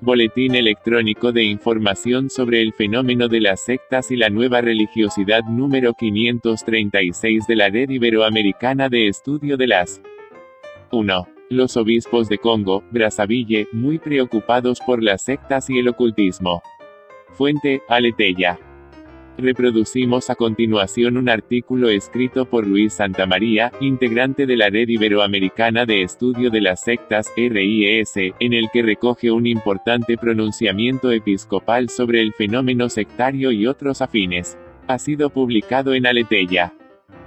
Boletín electrónico de información sobre el fenómeno de las sectas y la nueva religiosidad número 536 de la Red Iberoamericana de Estudio de las 1. Los obispos de Congo, Brazzaville, muy preocupados por las sectas y el ocultismo. Fuente, Aleteia. Reproducimos a continuación un artículo escrito por Luis Santamaría, integrante de la Red Iberoamericana de Estudio de las Sectas, RIES, en el que recoge un importante pronunciamiento episcopal sobre el fenómeno sectario y otros afines. Ha sido publicado en Aleteia.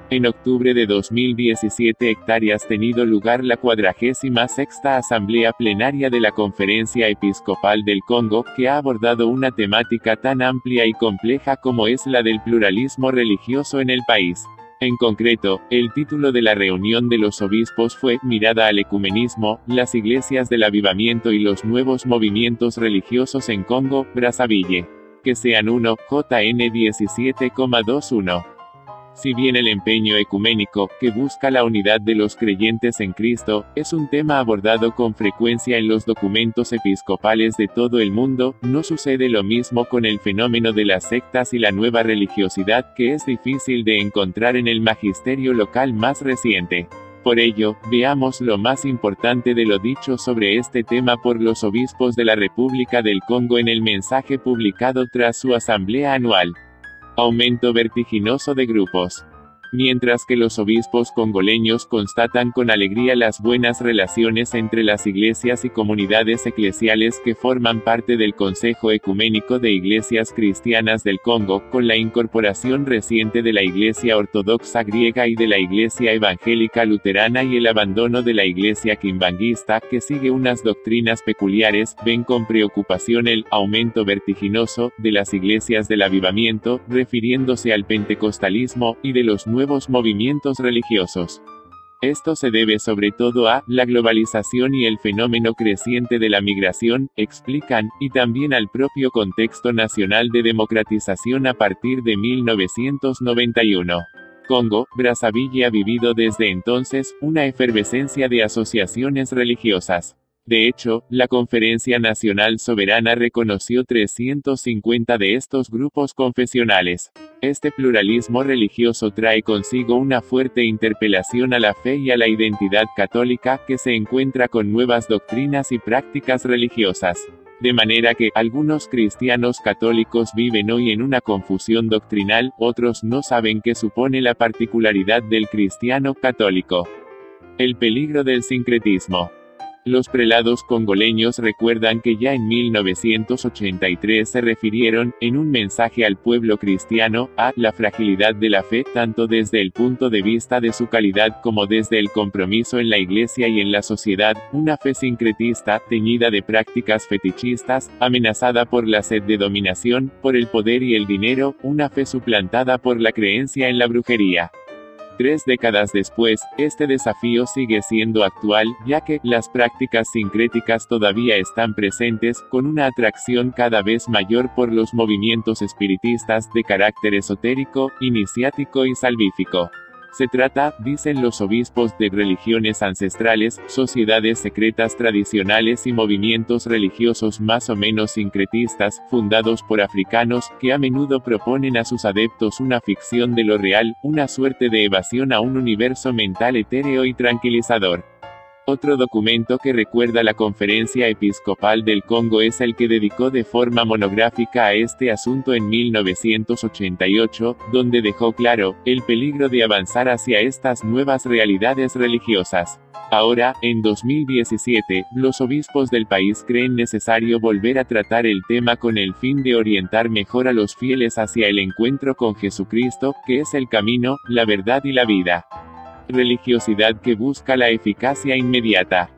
En octubre de 2017 hectáreas tenido lugar la 46ª Asamblea Plenaria de la Conferencia Episcopal del Congo, que ha abordado una temática tan amplia y compleja como es la del pluralismo religioso en el país. En concreto, el título de la reunión de los obispos fue Mirada al ecumenismo, las iglesias del avivamiento y los nuevos movimientos religiosos en Congo, Brazzaville. Que sean uno, JN 17,21. Si bien el empeño ecuménico, que busca la unidad de los creyentes en Cristo, es un tema abordado con frecuencia en los documentos episcopales de todo el mundo, no sucede lo mismo con el fenómeno de las sectas y la nueva religiosidad, que es difícil de encontrar en el magisterio local más reciente. Por ello, veamos lo más importante de lo dicho sobre este tema por los obispos de la República del Congo en el mensaje publicado tras su asamblea anual. Aumento vertiginoso de grupos. Mientras que los obispos congoleños constatan con alegría las buenas relaciones entre las iglesias y comunidades eclesiales que forman parte del Consejo Ecuménico de Iglesias Cristianas del Congo, con la incorporación reciente de la Iglesia Ortodoxa Griega y de la Iglesia Evangélica Luterana y el abandono de la Iglesia Kimbanguista, que sigue unas doctrinas peculiares, ven con preocupación el aumento vertiginoso de las iglesias del avivamiento, refiriéndose al pentecostalismo, y de los nuevos movimientos religiosos. Esto se debe sobre todo a la globalización y el fenómeno creciente de la migración, explican, y también al propio contexto nacional de democratización a partir de 1991. Congo, Brazzaville ha vivido desde entonces una efervescencia de asociaciones religiosas. De hecho, la Conferencia Nacional Soberana reconoció 350 de estos grupos confesionales. Este pluralismo religioso trae consigo una fuerte interpelación a la fe y a la identidad católica, que se encuentra con nuevas doctrinas y prácticas religiosas. De manera que, algunos cristianos católicos viven hoy en una confusión doctrinal, otros no saben qué supone la particularidad del cristiano católico. El peligro del sincretismo. Los prelados congoleños recuerdan que ya en 1983 se refirieron, en un mensaje al pueblo cristiano, a la fragilidad de la fe, tanto desde el punto de vista de su calidad como desde el compromiso en la iglesia y en la sociedad, una fe sincretista, teñida de prácticas fetichistas, amenazada por la sed de dominación, por el poder y el dinero, una fe suplantada por la creencia en la brujería. 3 décadas después, este desafío sigue siendo actual, ya que las prácticas sincréticas todavía están presentes, con una atracción cada vez mayor por los movimientos espiritistas de carácter esotérico, iniciático y salvífico. Se trata, dicen los obispos, de religiones ancestrales, sociedades secretas tradicionales y movimientos religiosos más o menos sincretistas, fundados por africanos, que a menudo proponen a sus adeptos una ficción de lo real, una suerte de evasión a un universo mental etéreo y tranquilizador. Otro documento que recuerda la Conferencia Episcopal del Congo es el que dedicó de forma monográfica a este asunto en 1988, donde dejó claro el peligro de avanzar hacia estas nuevas realidades religiosas. Ahora, en 2017, los obispos del país creen necesario volver a tratar el tema con el fin de orientar mejor a los fieles hacia el encuentro con Jesucristo, que es el camino, la verdad y la vida. Religiosidad que busca la eficacia inmediata.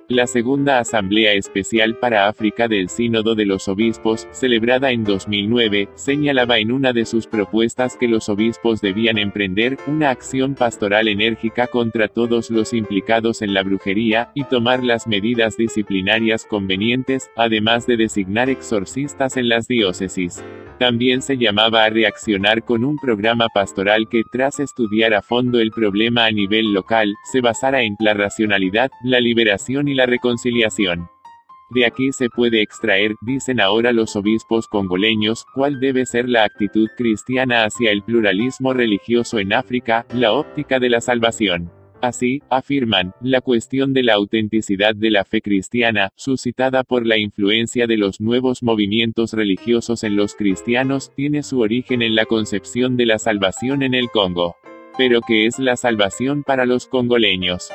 La segunda Asamblea Especial para África del Sínodo de los Obispos, celebrada en 2009, señalaba en una de sus propuestas que los obispos debían emprender una acción pastoral enérgica contra todos los implicados en la brujería, y tomar las medidas disciplinarias convenientes, además de designar exorcistas en las diócesis. También se llamaba a reaccionar con un programa pastoral que, tras estudiar a fondo el problema a nivel local, se basara en la racionalidad, la liberación y la reconciliación. De aquí se puede extraer, dicen ahora los obispos congoleños, cuál debe ser la actitud cristiana hacia el pluralismo religioso en África, la óptica de la salvación. Así, afirman, la cuestión de la autenticidad de la fe cristiana, suscitada por la influencia de los nuevos movimientos religiosos en los cristianos, tiene su origen en la concepción de la salvación en el Congo. Pero ¿qué es la salvación para los congoleños?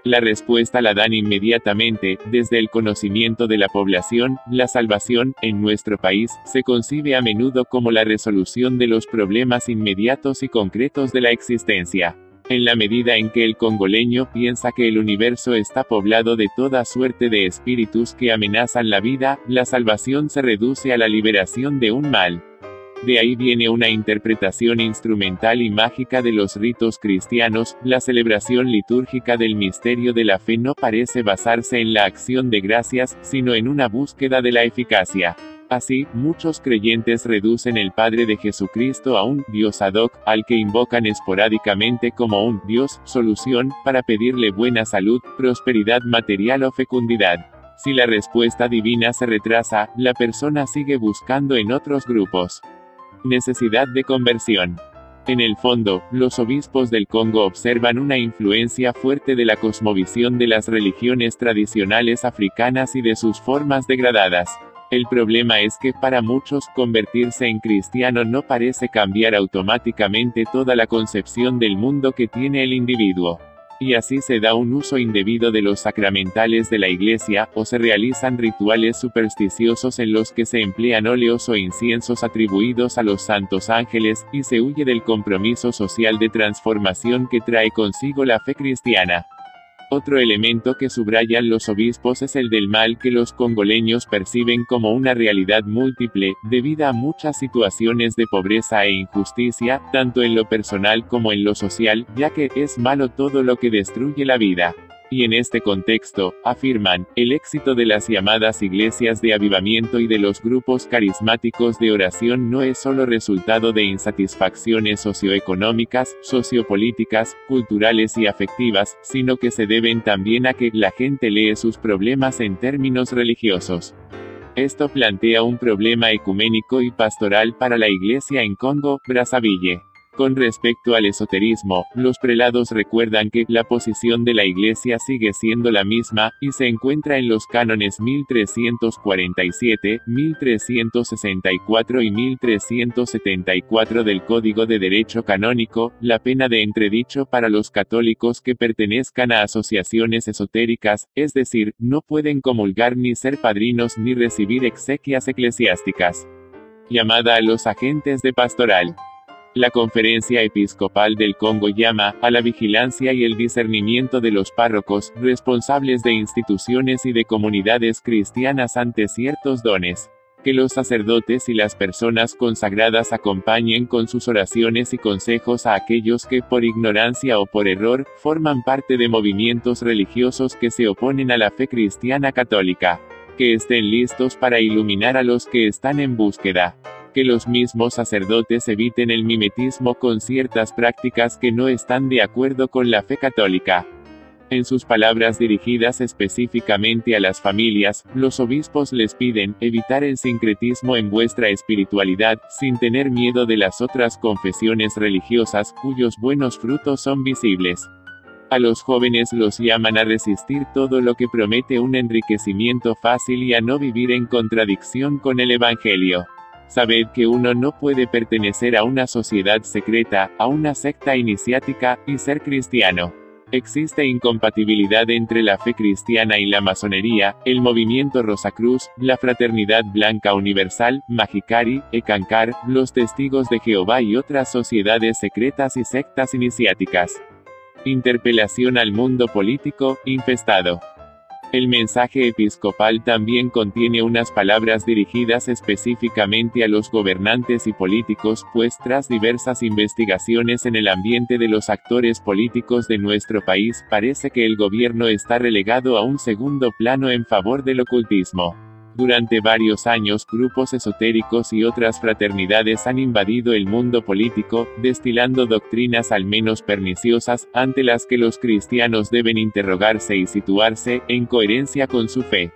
La respuesta la dan inmediatamente, desde el conocimiento de la población. La salvación, en nuestro país, se concibe a menudo como la resolución de los problemas inmediatos y concretos de la existencia. En la medida en que el congoleño piensa que el universo está poblado de toda suerte de espíritus que amenazan la vida, la salvación se reduce a la liberación de un mal. De ahí viene una interpretación instrumental y mágica de los ritos cristianos. La celebración litúrgica del misterio de la fe no parece basarse en la acción de gracias, sino en una búsqueda de la eficacia. Así, muchos creyentes reducen el Padre de Jesucristo a un Dios ad hoc, al que invocan esporádicamente como un Dios solución, para pedirle buena salud, prosperidad material o fecundidad. Si la respuesta divina se retrasa, la persona sigue buscando en otros grupos. Necesidad de conversión. En el fondo, los obispos del Congo observan una influencia fuerte de la cosmovisión de las religiones tradicionales africanas y de sus formas degradadas. El problema es que, para muchos, convertirse en cristiano no parece cambiar automáticamente toda la concepción del mundo que tiene el individuo. Y así se da un uso indebido de los sacramentales de la Iglesia, o se realizan rituales supersticiosos en los que se emplean óleos o inciensos atribuidos a los santos ángeles, y se huye del compromiso social de transformación que trae consigo la fe cristiana. Otro elemento que subrayan los obispos es el del mal que los congoleños perciben como una realidad múltiple, debido a muchas situaciones de pobreza e injusticia, tanto en lo personal como en lo social, ya que es malo todo lo que destruye la vida. Y en este contexto, afirman, el éxito de las llamadas iglesias de avivamiento y de los grupos carismáticos de oración no es solo resultado de insatisfacciones socioeconómicas, sociopolíticas, culturales y afectivas, sino que se deben también a que la gente lee sus problemas en términos religiosos. Esto plantea un problema ecuménico y pastoral para la Iglesia en Congo, Brazzaville. Con respecto al esoterismo, los prelados recuerdan que la posición de la Iglesia sigue siendo la misma, y se encuentra en los cánones 1347, 1364 y 1374 del Código de Derecho Canónico. La pena de entredicho para los católicos que pertenezcan a asociaciones esotéricas, es decir, no pueden comulgar ni ser padrinos ni recibir exequias eclesiásticas. Llamada a los agentes de pastoral. La Conferencia Episcopal del Congo llama a la vigilancia y el discernimiento de los párrocos, responsables de instituciones y de comunidades cristianas ante ciertos dones. Que los sacerdotes y las personas consagradas acompañen con sus oraciones y consejos a aquellos que, por ignorancia o por error, forman parte de movimientos religiosos que se oponen a la fe cristiana católica. Que estén listos para iluminar a los que están en búsqueda. Que los mismos sacerdotes eviten el mimetismo con ciertas prácticas que no están de acuerdo con la fe católica. En sus palabras dirigidas específicamente a las familias, los obispos les piden evitar el sincretismo en vuestra espiritualidad, sin tener miedo de las otras confesiones religiosas, cuyos buenos frutos son visibles. A los jóvenes los llaman a resistir todo lo que promete un enriquecimiento fácil y a no vivir en contradicción con el Evangelio. Sabed que uno no puede pertenecer a una sociedad secreta, a una secta iniciática, y ser cristiano. Existe incompatibilidad entre la fe cristiana y la masonería, el movimiento Rosacruz, la Fraternidad Blanca Universal, Magicari, Ekankar, los Testigos de Jehová y otras sociedades secretas y sectas iniciáticas. Interpelación al mundo político, infestado. El mensaje episcopal también contiene unas palabras dirigidas específicamente a los gobernantes y políticos, pues tras diversas investigaciones en el ambiente de los actores políticos de nuestro país, parece que el gobierno está relegado a un segundo plano en favor del ocultismo. Durante varios años, grupos esotéricos y otras fraternidades han invadido el mundo político, destilando doctrinas al menos perniciosas, ante las que los cristianos deben interrogarse y situarse, en coherencia con su fe.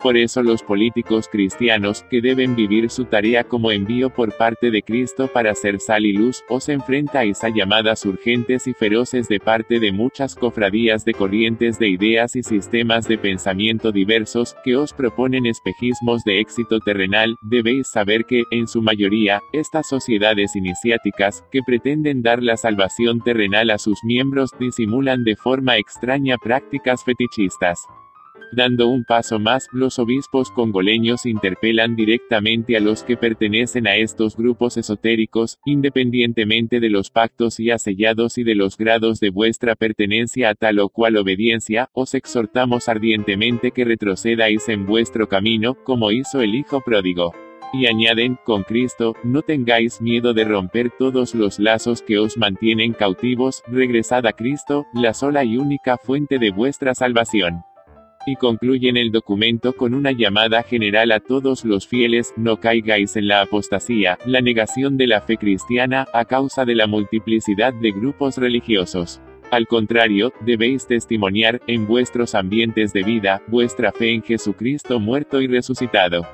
Por eso los políticos cristianos, que deben vivir su tarea como envío por parte de Cristo para ser sal y luz, os enfrentáis a llamadas urgentes y feroces de parte de muchas cofradías de corrientes de ideas y sistemas de pensamiento diversos, que os proponen espejismos de éxito terrenal. Debéis saber que, en su mayoría, estas sociedades iniciáticas, que pretenden dar la salvación terrenal a sus miembros, disimulan de forma extraña prácticas fetichistas. Dando un paso más, los obispos congoleños interpelan directamente a los que pertenecen a estos grupos esotéricos, independientemente de los pactos ya sellados y de los grados de vuestra pertenencia a tal o cual obediencia, os exhortamos ardientemente que retrocedáis en vuestro camino, como hizo el Hijo pródigo. Y añaden, con Cristo, no tengáis miedo de romper todos los lazos que os mantienen cautivos, regresad a Cristo, la sola y única fuente de vuestra salvación. Y concluyen el documento con una llamada general a todos los fieles: no caigáis en la apostasía, la negación de la fe cristiana, a causa de la multiplicidad de grupos religiosos. Al contrario, debéis testimoniar, en vuestros ambientes de vida, vuestra fe en Jesucristo muerto y resucitado.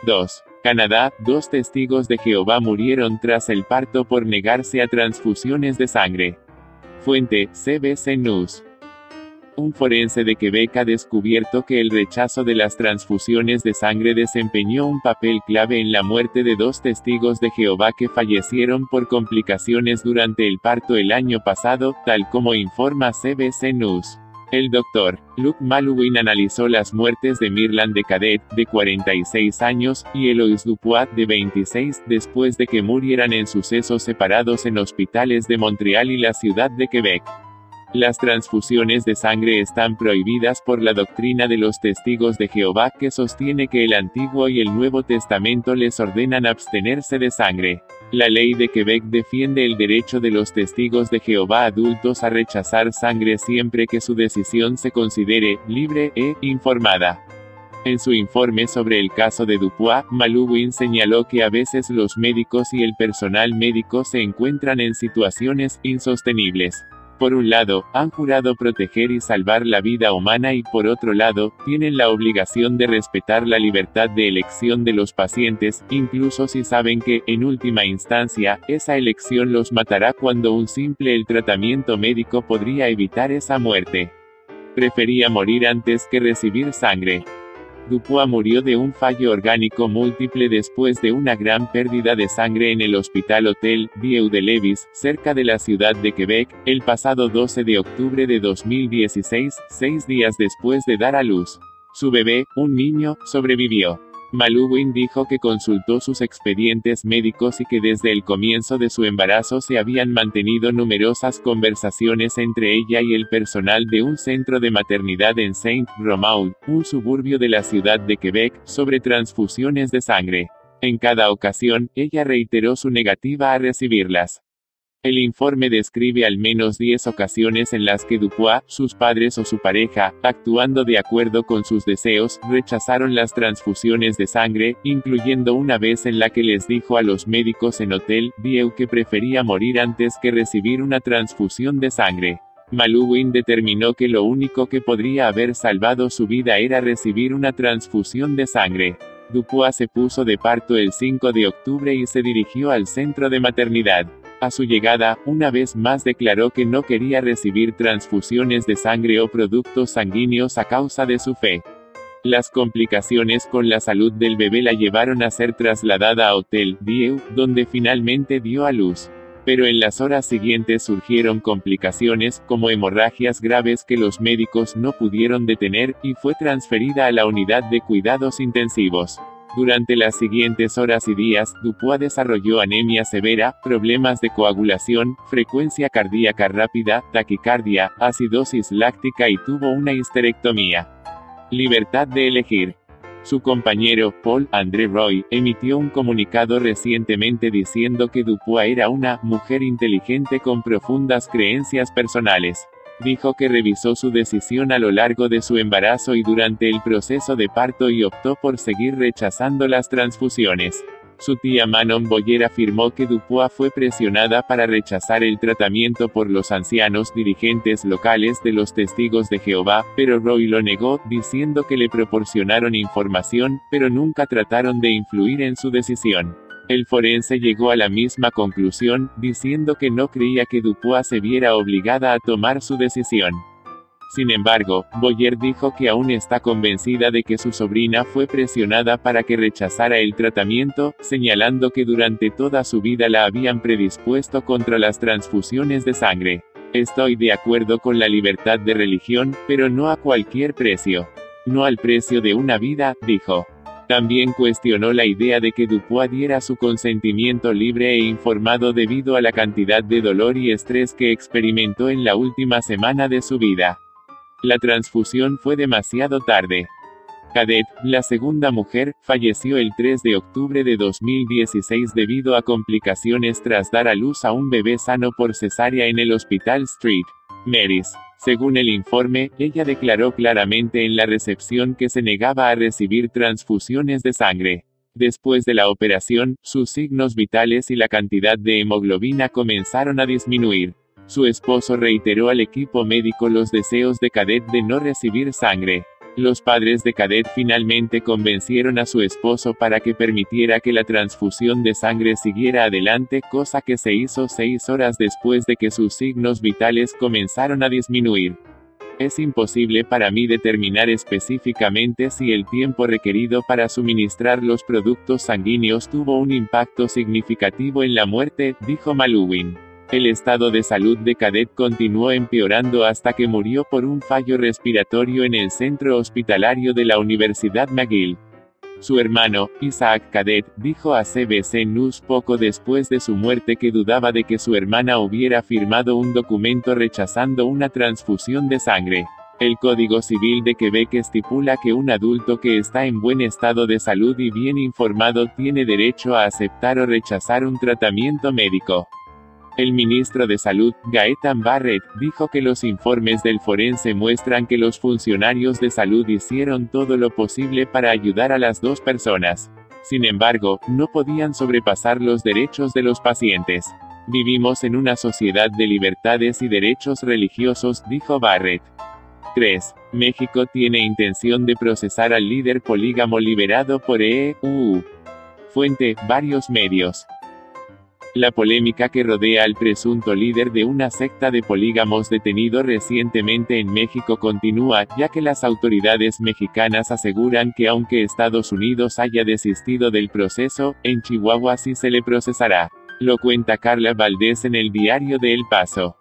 2. Canadá, 2 testigos de Jehová murieron tras el parto por negarse a transfusiones de sangre. Fuente, CBC News. Un forense de Quebec ha descubierto que el rechazo de las transfusiones de sangre desempeñó un papel clave en la muerte de 2 testigos de Jehová que fallecieron por complicaciones durante el parto el año pasado, tal como informa CBC News. El Dr. Luke Malouin analizó las muertes de Mirland de Cadet, de 46 años, y Eloise Dupuis, de 26, después de que murieran en sucesos separados en hospitales de Montreal y la ciudad de Quebec. Las transfusiones de sangre están prohibidas por la doctrina de los testigos de Jehová, que sostiene que el Antiguo y el Nuevo Testamento les ordenan abstenerse de sangre. La ley de Quebec defiende el derecho de los testigos de Jehová adultos a rechazar sangre siempre que su decisión se considere libre e informada. En su informe sobre el caso de Dupuis, Malouin señaló que a veces los médicos y el personal médico se encuentran en situaciones insostenibles. Por un lado, han jurado proteger y salvar la vida humana y por otro lado, tienen la obligación de respetar la libertad de elección de los pacientes, incluso si saben que, en última instancia, esa elección los matará cuando un simple tratamiento médico podría evitar esa muerte. Prefería morir antes que recibir sangre. Dupuis murió de un fallo orgánico múltiple después de una gran pérdida de sangre en el Hospital Hotel Dieu de Lévis, cerca de la ciudad de Quebec, el pasado 12 de octubre de 2016, 6 días después de dar a luz. Su bebé, un niño, sobrevivió. Malouin dijo que consultó sus expedientes médicos y que desde el comienzo de su embarazo se habían mantenido numerosas conversaciones entre ella y el personal de un centro de maternidad en Saint-Romuald, un suburbio de la ciudad de Quebec, sobre transfusiones de sangre. En cada ocasión, ella reiteró su negativa a recibirlas. El informe describe al menos 10 ocasiones en las que Dupuis, sus padres o su pareja, actuando de acuerdo con sus deseos, rechazaron las transfusiones de sangre, incluyendo una vez en la que les dijo a los médicos en Hotel Dieu que prefería morir antes que recibir una transfusión de sangre. Malouin determinó que lo único que podría haber salvado su vida era recibir una transfusión de sangre. Dupuis se puso de parto el 5 de octubre y se dirigió al centro de maternidad. A su llegada, una vez más declaró que no quería recibir transfusiones de sangre o productos sanguíneos a causa de su fe. Las complicaciones con la salud del bebé la llevaron a ser trasladada a Hotel Dieu, donde finalmente dio a luz. Pero en las horas siguientes surgieron complicaciones, como hemorragias graves que los médicos no pudieron detener, y fue transferida a la unidad de cuidados intensivos. Durante las siguientes horas y días, Dupuis desarrolló anemia severa, problemas de coagulación, frecuencia cardíaca rápida, taquicardia, acidosis láctica y tuvo una histerectomía. Libertad de elegir. Su compañero, Paul-André Roy, emitió un comunicado recientemente diciendo que Dupuis era una mujer inteligente con profundas creencias personales. Dijo que revisó su decisión a lo largo de su embarazo y durante el proceso de parto y optó por seguir rechazando las transfusiones. Su tía Manon Boyer afirmó que Dupuis fue presionada para rechazar el tratamiento por los ancianos dirigentes locales de los Testigos de Jehová, pero Roy lo negó, diciendo que le proporcionaron información, pero nunca trataron de influir en su decisión. El forense llegó a la misma conclusión, diciendo que no creía que Dupuis se viera obligada a tomar su decisión. Sin embargo, Boyer dijo que aún está convencida de que su sobrina fue presionada para que rechazara el tratamiento, señalando que durante toda su vida la habían predispuesto contra las transfusiones de sangre. Estoy de acuerdo con la libertad de religión, pero no a cualquier precio. No al precio de una vida, dijo. También cuestionó la idea de que Dupuis diera su consentimiento libre e informado debido a la cantidad de dolor y estrés que experimentó en la última semana de su vida. La transfusión fue demasiado tarde. Cadet, la segunda mujer, falleció el 3 de octubre de 2016 debido a complicaciones tras dar a luz a un bebé sano por cesárea en el Hospital St. Mary's. Según el informe, ella declaró claramente en la recepción que se negaba a recibir transfusiones de sangre. Después de la operación, sus signos vitales y la cantidad de hemoglobina comenzaron a disminuir. Su esposo reiteró al equipo médico los deseos de Cadet de no recibir sangre. Los padres de Cadet finalmente convencieron a su esposo para que permitiera que la transfusión de sangre siguiera adelante, cosa que se hizo 6 horas después de que sus signos vitales comenzaron a disminuir. Es imposible para mí determinar específicamente si el tiempo requerido para suministrar los productos sanguíneos tuvo un impacto significativo en la muerte, dijo Malouin. El estado de salud de Cadet continuó empeorando hasta que murió por un fallo respiratorio en el centro hospitalario de la Universidad McGill. Su hermano, Isaac Cadet, dijo a CBC News poco después de su muerte que dudaba de que su hermana hubiera firmado un documento rechazando una transfusión de sangre. El Código Civil de Quebec estipula que un adulto que está en buen estado de salud y bien informado tiene derecho a aceptar o rechazar un tratamiento médico. El ministro de Salud, Gaetan Barrett, dijo que los informes del forense muestran que los funcionarios de salud hicieron todo lo posible para ayudar a las dos personas. Sin embargo, no podían sobrepasar los derechos de los pacientes. Vivimos en una sociedad de libertades y derechos religiosos, dijo Barrett. 3. México tiene intención de procesar al líder polígamo liberado por EU. Fuente, varios medios. La polémica que rodea al presunto líder de una secta de polígamos detenido recientemente en México continúa, ya que las autoridades mexicanas aseguran que aunque Estados Unidos haya desistido del proceso, en Chihuahua sí se le procesará. Lo cuenta Carla Valdés en el diario de El Paso.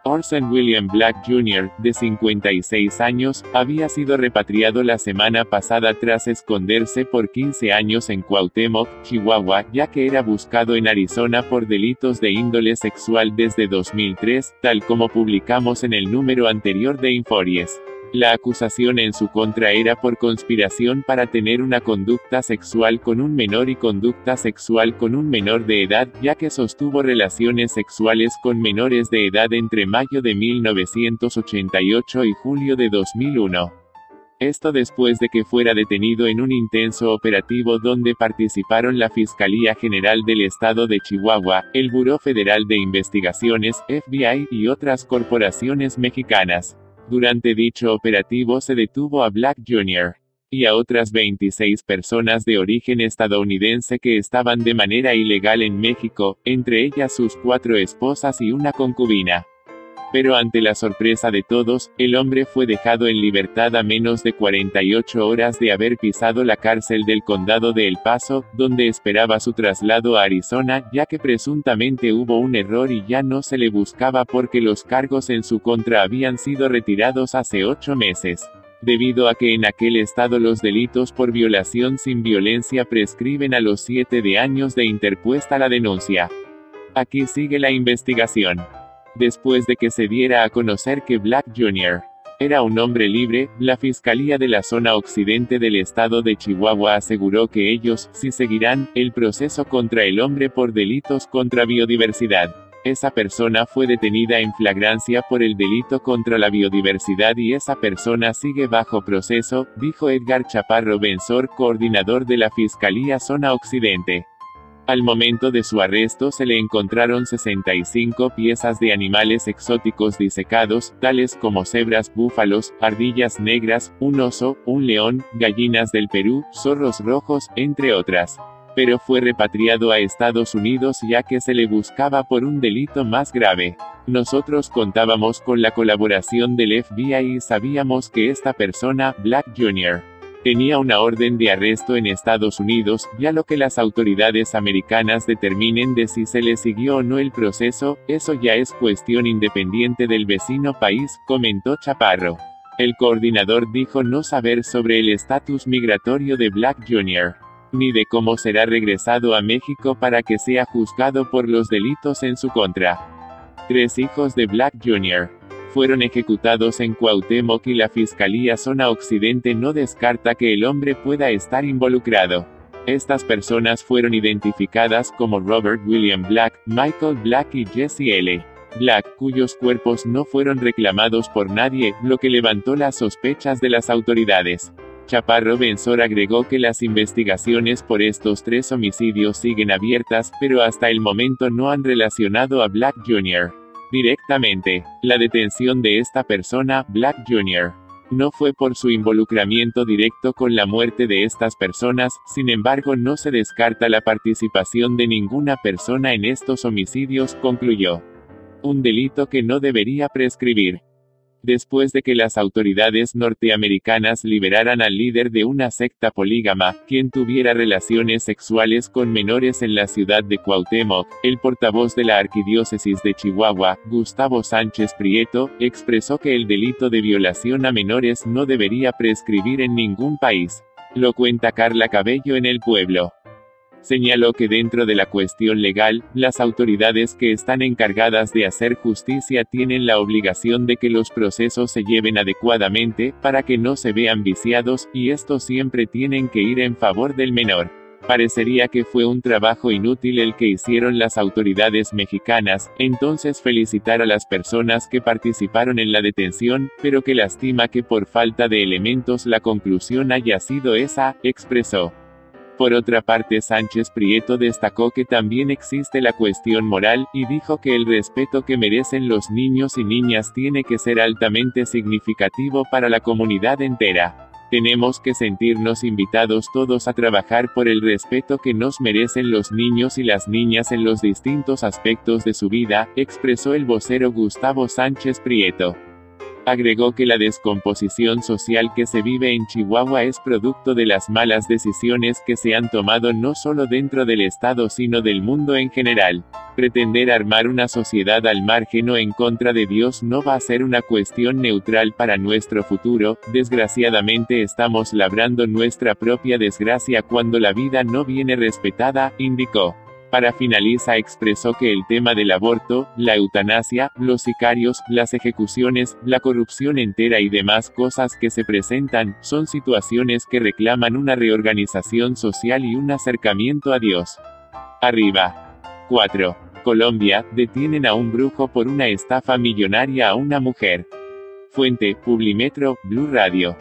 Orson William Black Jr., de 56 años, había sido repatriado la semana pasada tras esconderse por 15 años en Cuauhtémoc, Chihuahua, ya que era buscado en Arizona por delitos de índole sexual desde 2003, tal como publicamos en el número anterior de Informes. La acusación en su contra era por conspiración para tener una conducta sexual con un menor y conducta sexual con un menor de edad, ya que sostuvo relaciones sexuales con menores de edad entre mayo de 1988 y julio de 2001. Esto después de que fuera detenido en un intenso operativo donde participaron la Fiscalía General del Estado de Chihuahua, el Buró Federal de Investigaciones, FBI, y otras corporaciones mexicanas. Durante dicho operativo se detuvo a Black Jr. y a otras 26 personas de origen estadounidense que estaban de manera ilegal en México, entre ellas sus 4 esposas y una concubina. Pero ante la sorpresa de todos, el hombre fue dejado en libertad a menos de 48 horas de haber pisado la cárcel del condado de El Paso, donde esperaba su traslado a Arizona, ya que presuntamente hubo un error y ya no se le buscaba porque los cargos en su contra habían sido retirados hace 8 meses. Debido a que en aquel estado los delitos por violación sin violencia prescriben a los 7 años de interpuesta la denuncia. Aquí sigue la investigación. Después de que se diera a conocer que Black Jr. era un hombre libre, la Fiscalía de la Zona Occidente del Estado de Chihuahua aseguró que ellos, sí seguirán, el proceso contra el hombre por delitos contra biodiversidad. Esa persona fue detenida en flagrancia por el delito contra la biodiversidad y esa persona sigue bajo proceso, dijo Edgar Chaparro Benzor, coordinador de la Fiscalía Zona Occidente. Al momento de su arresto se le encontraron 65 piezas de animales exóticos disecados, tales como cebras, búfalos, ardillas negras, un oso, un león, gallinas del Perú, zorros rojos, entre otras. Pero fue repatriado a Estados Unidos ya que se le buscaba por un delito más grave. Nosotros contábamos con la colaboración del FBI y sabíamos que esta persona, Black Jr., tenía una orden de arresto en Estados Unidos, ya lo que las autoridades americanas determinen de si se le siguió o no el proceso, eso ya es cuestión independiente del vecino país, comentó Chaparro. El coordinador dijo no saber sobre el estatus migratorio de Black Jr., ni de cómo será regresado a México para que sea juzgado por los delitos en su contra. 3 hijos de Black Jr. fueron ejecutados en Cuauhtémoc y la Fiscalía Zona Occidente no descarta que el hombre pueda estar involucrado. Estas personas fueron identificadas como Robert William Black, Michael Black y Jesse L. Black, cuyos cuerpos no fueron reclamados por nadie, lo que levantó las sospechas de las autoridades. Chaparro Benzor agregó que las investigaciones por estos 3 homicidios siguen abiertas, pero hasta el momento no han relacionado a Black Jr. directamente. La detención de esta persona, Black Jr., no fue por su involucramiento directo con la muerte de estas personas, sin embargo no se descarta la participación de ninguna persona en estos homicidios, concluyó. Un delito que no debería prescribir. Después de que las autoridades norteamericanas liberaran al líder de una secta polígama, quien tuviera relaciones sexuales con menores en la ciudad de Cuauhtémoc, el portavoz de la Arquidiócesis de Chihuahua, Gustavo Sánchez Prieto, expresó que el delito de violación a menores no debería prescribir en ningún país. Lo cuenta Carla Cabello en El Pueblo. Señaló que dentro de la cuestión legal, las autoridades que están encargadas de hacer justicia tienen la obligación de que los procesos se lleven adecuadamente, para que no se vean viciados, y estos siempre tienen que ir en favor del menor. Parecería que fue un trabajo inútil el que hicieron las autoridades mexicanas, entonces felicitar a las personas que participaron en la detención, pero que lastima que por falta de elementos la conclusión haya sido esa, expresó. Por otra parte, Sánchez Prieto destacó que también existe la cuestión moral, y dijo que el respeto que merecen los niños y niñas tiene que ser altamente significativo para la comunidad entera. Tenemos que sentirnos invitados todos a trabajar por el respeto que nos merecen los niños y las niñas en los distintos aspectos de su vida, expresó el vocero Gustavo Sánchez Prieto. Agregó que la descomposición social que se vive en Chihuahua es producto de las malas decisiones que se han tomado no solo dentro del Estado sino del mundo en general. Pretender armar una sociedad al margen o en contra de Dios no va a ser una cuestión neutral para nuestro futuro. Desgraciadamente estamos labrando nuestra propia desgracia cuando la vida no viene respetada, indicó. Para finalizar expresó que el tema del aborto, la eutanasia, los sicarios, las ejecuciones, la corrupción entera y demás cosas que se presentan, son situaciones que reclaman una reorganización social y un acercamiento a Dios. Arriba. 4. Colombia, detienen a un brujo por una estafa millonaria a una mujer. Fuente, Publimetro, Blue Radio.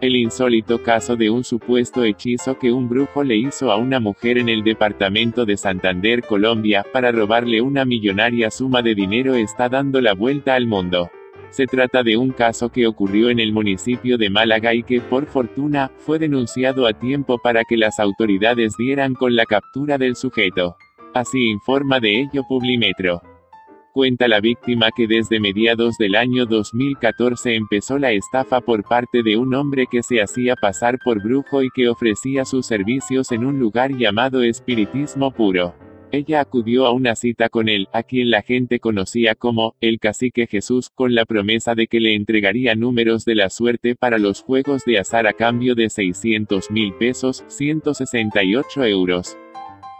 El insólito caso de un supuesto hechizo que un brujo le hizo a una mujer en el departamento de Santander, Colombia, para robarle una millonaria suma de dinero está dando la vuelta al mundo. Se trata de un caso que ocurrió en el municipio de Málaga y que, por fortuna, fue denunciado a tiempo para que las autoridades dieran con la captura del sujeto. Así informa de ello Publimetro. Cuenta la víctima que desde mediados del año 2014 empezó la estafa por parte de un hombre que se hacía pasar por brujo y que ofrecía sus servicios en un lugar llamado Espiritismo Puro. Ella acudió a una cita con él, a quien la gente conocía como el Cacique Jesús, con la promesa de que le entregaría números de la suerte para los juegos de azar a cambio de 600,000 pesos, 168 euros.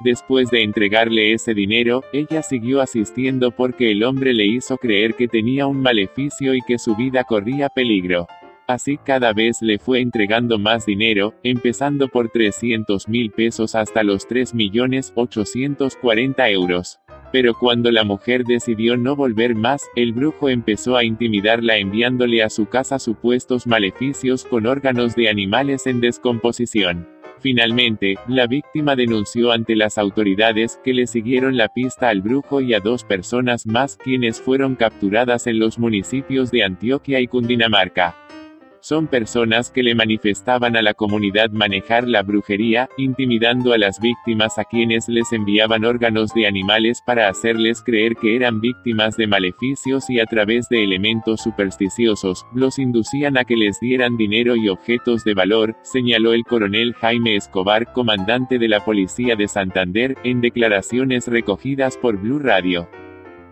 Después de entregarle ese dinero, ella siguió asistiendo porque el hombre le hizo creer que tenía un maleficio y que su vida corría peligro. Así cada vez le fue entregando más dinero, empezando por 300,000 pesos hasta los 3.840.000 euros. Pero cuando la mujer decidió no volver más, el brujo empezó a intimidarla enviándole a su casa supuestos maleficios con órganos de animales en descomposición. Finalmente, la víctima denunció ante las autoridades, que le siguieron la pista al brujo y a 2 personas más, quienes fueron capturadas en los municipios de Antioquia y Cundinamarca. Son personas que le manifestaban a la comunidad manejar la brujería, intimidando a las víctimas a quienes les enviaban órganos de animales para hacerles creer que eran víctimas de maleficios y a través de elementos supersticiosos, los inducían a que les dieran dinero y objetos de valor, señaló el coronel Jaime Escobar, comandante de la Policía de Santander, en declaraciones recogidas por Blue Radio.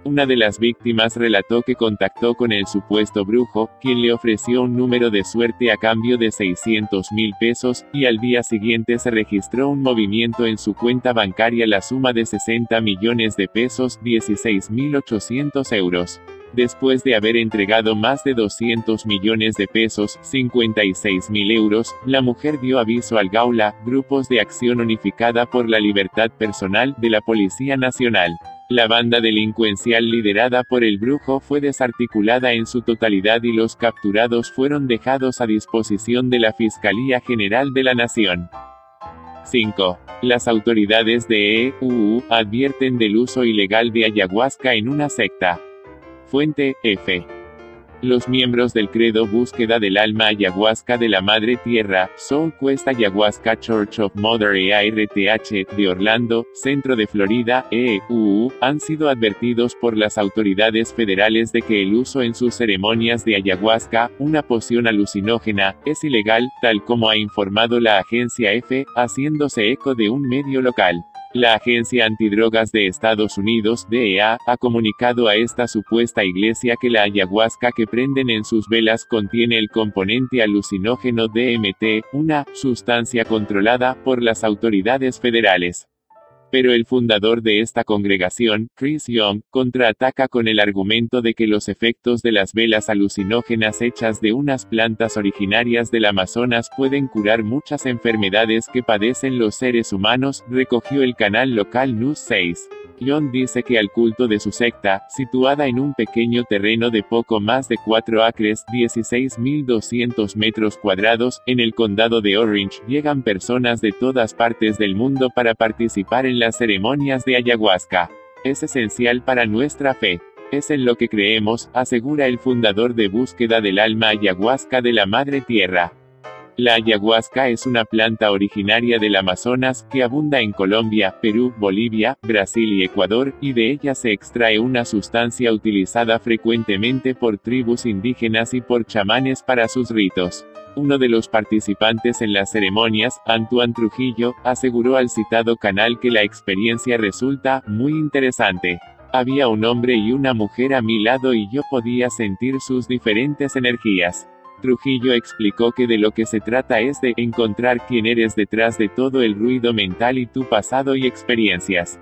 Una de las víctimas relató que contactó con el supuesto brujo, quien le ofreció un número de suerte a cambio de 600.000 pesos, y al día siguiente se registró un movimiento en su cuenta bancaria la suma de 60 millones de pesos, 16.800 euros. Después de haber entregado más de 200 millones de pesos, 56.000 euros, la mujer dio aviso al Gaula, Grupos de Acción Unificada por la Libertad Personal, de la Policía Nacional. La banda delincuencial liderada por el brujo fue desarticulada en su totalidad y los capturados fueron dejados a disposición de la Fiscalía General de la Nación. 5. Las autoridades de EUU advierten del uso ilegal de ayahuasca en una secta. Fuente, F. Los miembros del credo Búsqueda del Alma Ayahuasca de la Madre Tierra, Soul Quest Ayahuasca Church of Mother EARTH, de Orlando, centro de Florida, EUU, han sido advertidos por las autoridades federales de que el uso en sus ceremonias de ayahuasca, una poción alucinógena, es ilegal, tal como ha informado la agencia F, haciéndose eco de un medio local. La Agencia Antidrogas de Estados Unidos, DEA, ha comunicado a esta supuesta iglesia que la ayahuasca que prenden en sus velas contiene el componente alucinógeno DMT, una sustancia controlada por las autoridades federales. Pero el fundador de esta congregación, Chris Young, contraataca con el argumento de que los efectos de las velas alucinógenas hechas de unas plantas originarias del Amazonas pueden curar muchas enfermedades que padecen los seres humanos, recogió el canal local News 6. Young dice que al culto de su secta, situada en un pequeño terreno de poco más de 4 acres, 16.200 metros cuadrados, en el condado de Orange, llegan personas de todas partes del mundo para participar en las ceremonias de ayahuasca. Es esencial para nuestra fe. Es en lo que creemos, asegura el fundador de Búsqueda del Alma Ayahuasca de la Madre Tierra. La ayahuasca es una planta originaria del Amazonas, que abunda en Colombia, Perú, Bolivia, Brasil y Ecuador, y de ella se extrae una sustancia utilizada frecuentemente por tribus indígenas y por chamanes para sus ritos. Uno de los participantes en las ceremonias, Antoine Trujillo, aseguró al citado canal que la experiencia resulta muy interesante. Había un hombre y una mujer a mi lado y yo podía sentir sus diferentes energías. Trujillo explicó que de lo que se trata es de encontrar quién eres detrás de todo el ruido mental y tu pasado y experiencias.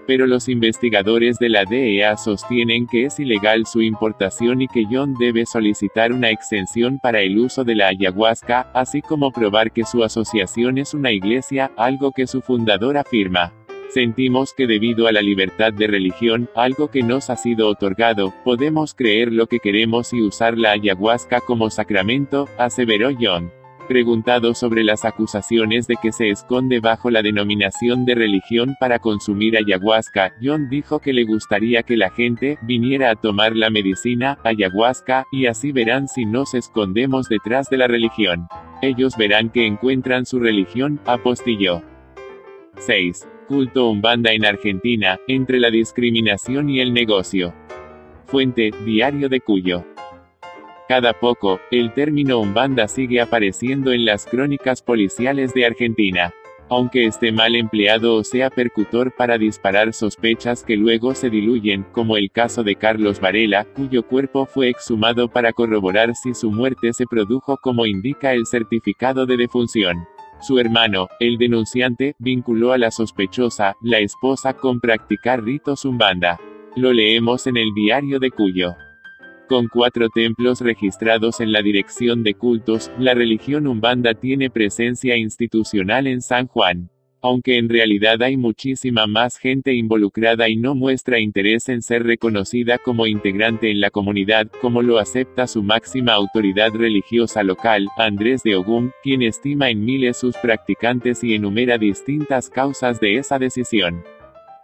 Pero los investigadores de la DEA sostienen que es ilegal su importación y que John debe solicitar una exención para el uso de la ayahuasca, así como probar que su asociación es una iglesia, algo que su fundador afirma. Sentimos que debido a la libertad de religión, algo que nos ha sido otorgado, podemos creer lo que queremos y usar la ayahuasca como sacramento, aseveró John. Preguntado sobre las acusaciones de que se esconde bajo la denominación de religión para consumir ayahuasca, John dijo que le gustaría que la gente viniera a tomar la medicina, ayahuasca, y así verán si nos escondemos detrás de la religión. Ellos verán que encuentran su religión, apostilló. 6. Culto Umbanda en Argentina, entre la discriminación y el negocio. Fuente, Diario de Cuyo. Cada poco, el término Umbanda sigue apareciendo en las crónicas policiales de Argentina. Aunque esté mal empleado o sea percutor para disparar sospechas que luego se diluyen, como el caso de Carlos Varela, cuyo cuerpo fue exhumado para corroborar si su muerte se produjo como indica el certificado de defunción. Su hermano, el denunciante, vinculó a la sospechosa, la esposa, con practicar ritos Umbanda. Lo leemos en el Diario de Cuyo. Con 4 templos registrados en la Dirección de Cultos, la religión Umbanda tiene presencia institucional en San Juan. Aunque en realidad hay muchísima más gente involucrada y no muestra interés en ser reconocida como integrante en la comunidad, como lo acepta su máxima autoridad religiosa local, Andrés de Ogún, quien estima en miles sus practicantes y enumera distintas causas de esa decisión.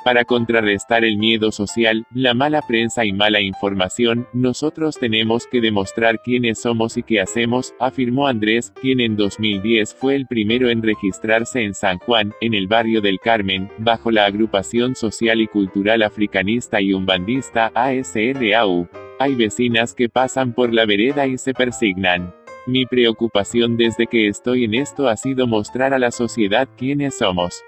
Para contrarrestar el miedo social, la mala prensa y mala información, nosotros tenemos que demostrar quiénes somos y qué hacemos, afirmó Andrés, quien en 2010 fue el primero en registrarse en San Juan, en el barrio del Carmen, bajo la agrupación social y cultural africanista y umbandista, ASRAU. Hay vecinas que pasan por la vereda y se persignan. Mi preocupación desde que estoy en esto ha sido mostrar a la sociedad quiénes somos.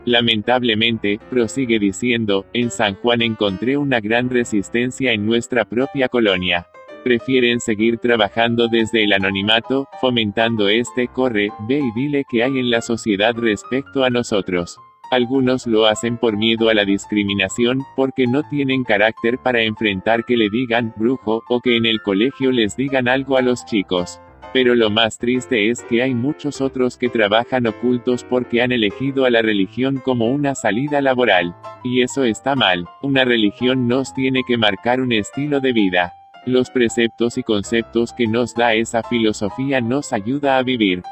Lamentablemente, prosigue diciendo, en San Juan encontré una gran resistencia en nuestra propia colonia. Prefieren seguir trabajando desde el anonimato, fomentando corre, ve y dile qué hay en la sociedad respecto a nosotros. Algunos lo hacen por miedo a la discriminación, porque no tienen carácter para enfrentar que le digan, brujo, o que en el colegio les digan algo a los chicos. Pero lo más triste es que hay muchos otros que trabajan ocultos porque han elegido a la religión como una salida laboral. Y eso está mal. Una religión nos tiene que marcar un estilo de vida. Los preceptos y conceptos que nos da esa filosofía nos ayuda a vivir.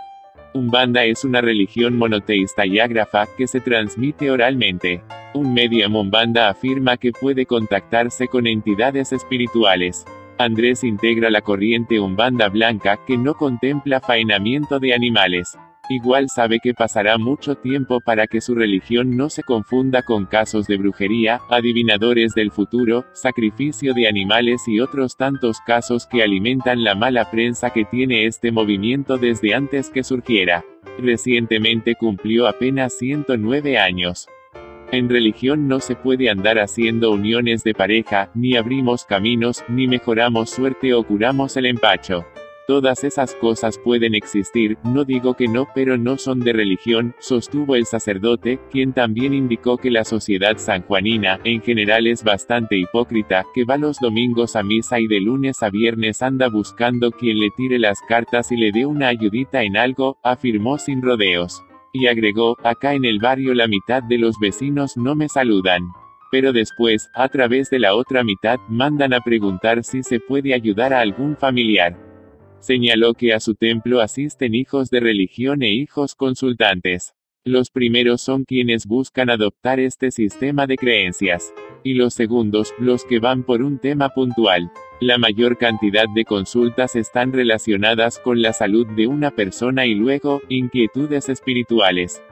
Umbanda es una religión monoteísta y ágrafa, que se transmite oralmente. Un medium umbanda afirma que puede contactarse con entidades espirituales. Andrés integra la corriente umbanda blanca, que no contempla faenamiento de animales. Igual sabe que pasará mucho tiempo para que su religión no se confunda con casos de brujería, adivinadores del futuro, sacrificio de animales y otros tantos casos que alimentan la mala prensa que tiene este movimiento desde antes que surgiera. Recientemente cumplió apenas 109 años. En religión no se puede andar haciendo uniones de pareja, ni abrimos caminos, ni mejoramos suerte o curamos el empacho. Todas esas cosas pueden existir, no digo que no, pero no son de religión, sostuvo el sacerdote, quien también indicó que la sociedad sanjuanina, en general es bastante hipócrita, que va los domingos a misa y de lunes a viernes anda buscando quien le tire las cartas y le dé una ayudita en algo, afirmó sin rodeos. Y agregó, acá en el barrio la mitad de los vecinos no me saludan. Pero después, a través de la otra mitad, mandan a preguntar si se puede ayudar a algún familiar. Señaló que a su templo asisten hijos de religión e hijos consultantes. Los primeros son quienes buscan adoptar este sistema de creencias. Y los segundos, los que van por un tema puntual. La mayor cantidad de consultas están relacionadas con la salud de una persona y luego, inquietudes espirituales.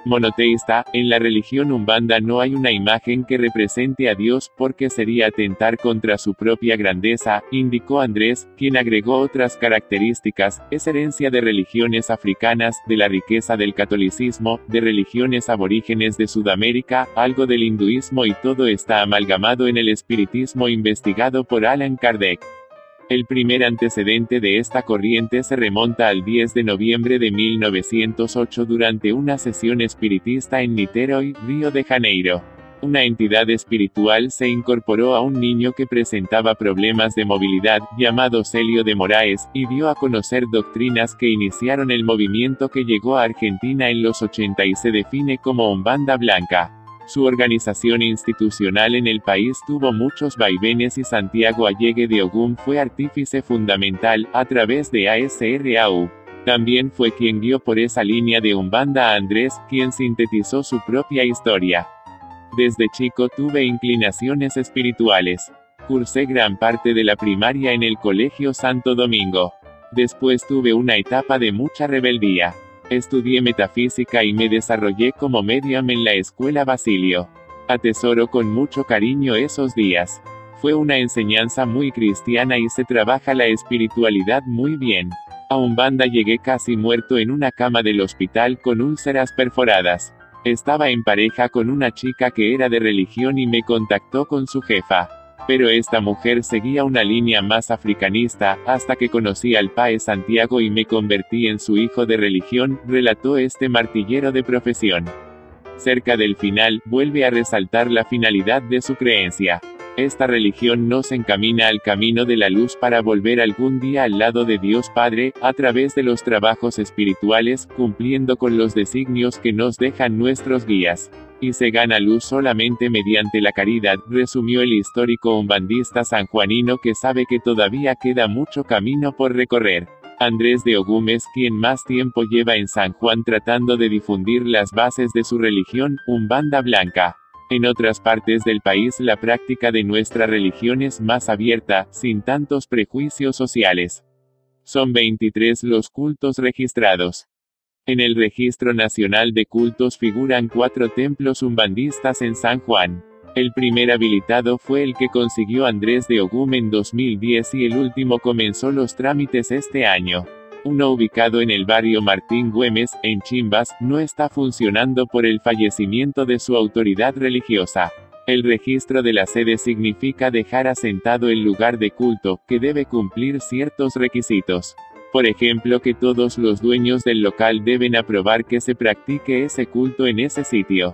Monoteísta, en la religión umbanda no hay una imagen que represente a Dios porque sería atentar contra su propia grandeza, indicó Andrés, quien agregó otras características, es herencia de religiones africanas, de la riqueza del catolicismo, de religiones aborígenes de Sudamérica, algo del hinduismo y todo está amalgamado en el espiritismo investigado por Allan Kardec. El primer antecedente de esta corriente se remonta al 10 de noviembre de 1908 durante una sesión espiritista en Niterói, Río de Janeiro. Una entidad espiritual se incorporó a un niño que presentaba problemas de movilidad, llamado Celio de Moraes, y dio a conocer doctrinas que iniciaron el movimiento que llegó a Argentina en los 80 y se define como Umbanda Blanca. Su organización institucional en el país tuvo muchos vaivenes y Santiago Allegue de Ogún fue artífice fundamental, a través de ASRAU. También fue quien guió por esa línea de Umbanda a Andrés, quien sintetizó su propia historia. Desde chico tuve inclinaciones espirituales. Cursé gran parte de la primaria en el Colegio Santo Domingo. Después tuve una etapa de mucha rebeldía. Estudié metafísica y me desarrollé como medium en la Escuela Basilio. Atesoro con mucho cariño esos días. Fue una enseñanza muy cristiana y se trabaja la espiritualidad muy bien. A Umbanda llegué casi muerto en una cama del hospital con úlceras perforadas. Estaba en pareja con una chica que era de religión y me contactó con su jefa. Pero esta mujer seguía una línea más africanista, hasta que conocí al Pae Santiago y me convertí en su hijo de religión, relató este martillero de profesión. Cerca del final, vuelve a resaltar la finalidad de su creencia. Esta religión nos encamina al camino de la luz para volver algún día al lado de Dios Padre, a través de los trabajos espirituales, cumpliendo con los designios que nos dejan nuestros guías. Y se gana luz solamente mediante la caridad, resumió el histórico umbandista sanjuanino que sabe que todavía queda mucho camino por recorrer. Andrés de Ogum es quien más tiempo lleva en San Juan tratando de difundir las bases de su religión, Umbanda Blanca. En otras partes del país la práctica de nuestra religión es más abierta, sin tantos prejuicios sociales. Son 23 los cultos registrados. En el Registro Nacional de Cultos figuran 4 templos umbandistas en San Juan. El primer habilitado fue el que consiguió Andrés de Ogum en 2010 y el último comenzó los trámites este año. Uno ubicado en el barrio Martín Güemes, en Chimbas, no está funcionando por el fallecimiento de su autoridad religiosa. El registro de la sede significa dejar asentado el lugar de culto, que debe cumplir ciertos requisitos. Por ejemplo, que todos los dueños del local deben aprobar que se practique ese culto en ese sitio.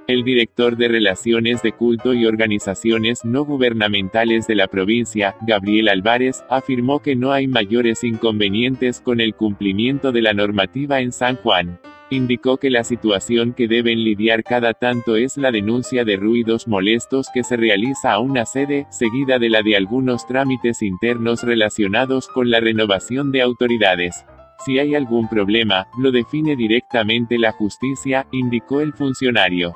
El director de Relaciones de Culto y Organizaciones No Gubernamentales de la provincia, Gabriel Álvarez, afirmó que no hay mayores inconvenientes con el cumplimiento de la normativa en San Juan. Indicó que la situación que deben lidiar cada tanto es la denuncia de ruidos molestos que se realiza a una sede, seguida de la de algunos trámites internos relacionados con la renovación de autoridades. Si hay algún problema, lo define directamente la justicia, indicó el funcionario.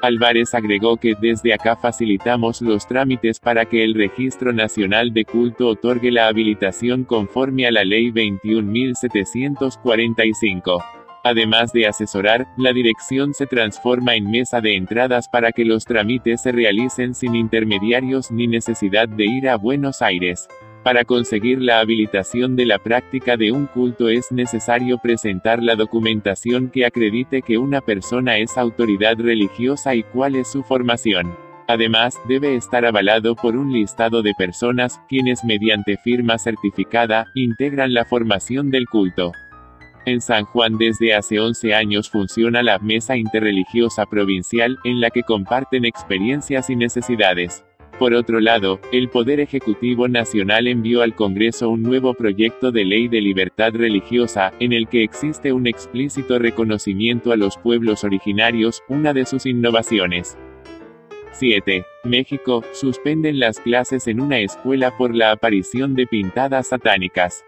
Álvarez agregó que desde acá facilitamos los trámites para que el Registro Nacional de Culto otorgue la habilitación conforme a la Ley 21.745. Además de asesorar, la dirección se transforma en mesa de entradas para que los trámites se realicen sin intermediarios ni necesidad de ir a Buenos Aires. Para conseguir la habilitación de la práctica de un culto es necesario presentar la documentación que acredite que una persona es autoridad religiosa y cuál es su formación. Además, debe estar avalado por un listado de personas, quienes mediante firma certificada, integran la formación del culto. En San Juan desde hace 11 años funciona la Mesa Interreligiosa Provincial, en la que comparten experiencias y necesidades. Por otro lado, el Poder Ejecutivo Nacional envió al Congreso un nuevo proyecto de ley de libertad religiosa, en el que existe un explícito reconocimiento a los pueblos originarios, una de sus innovaciones. 7. México, suspenden las clases en una escuela por la aparición de pintadas satánicas.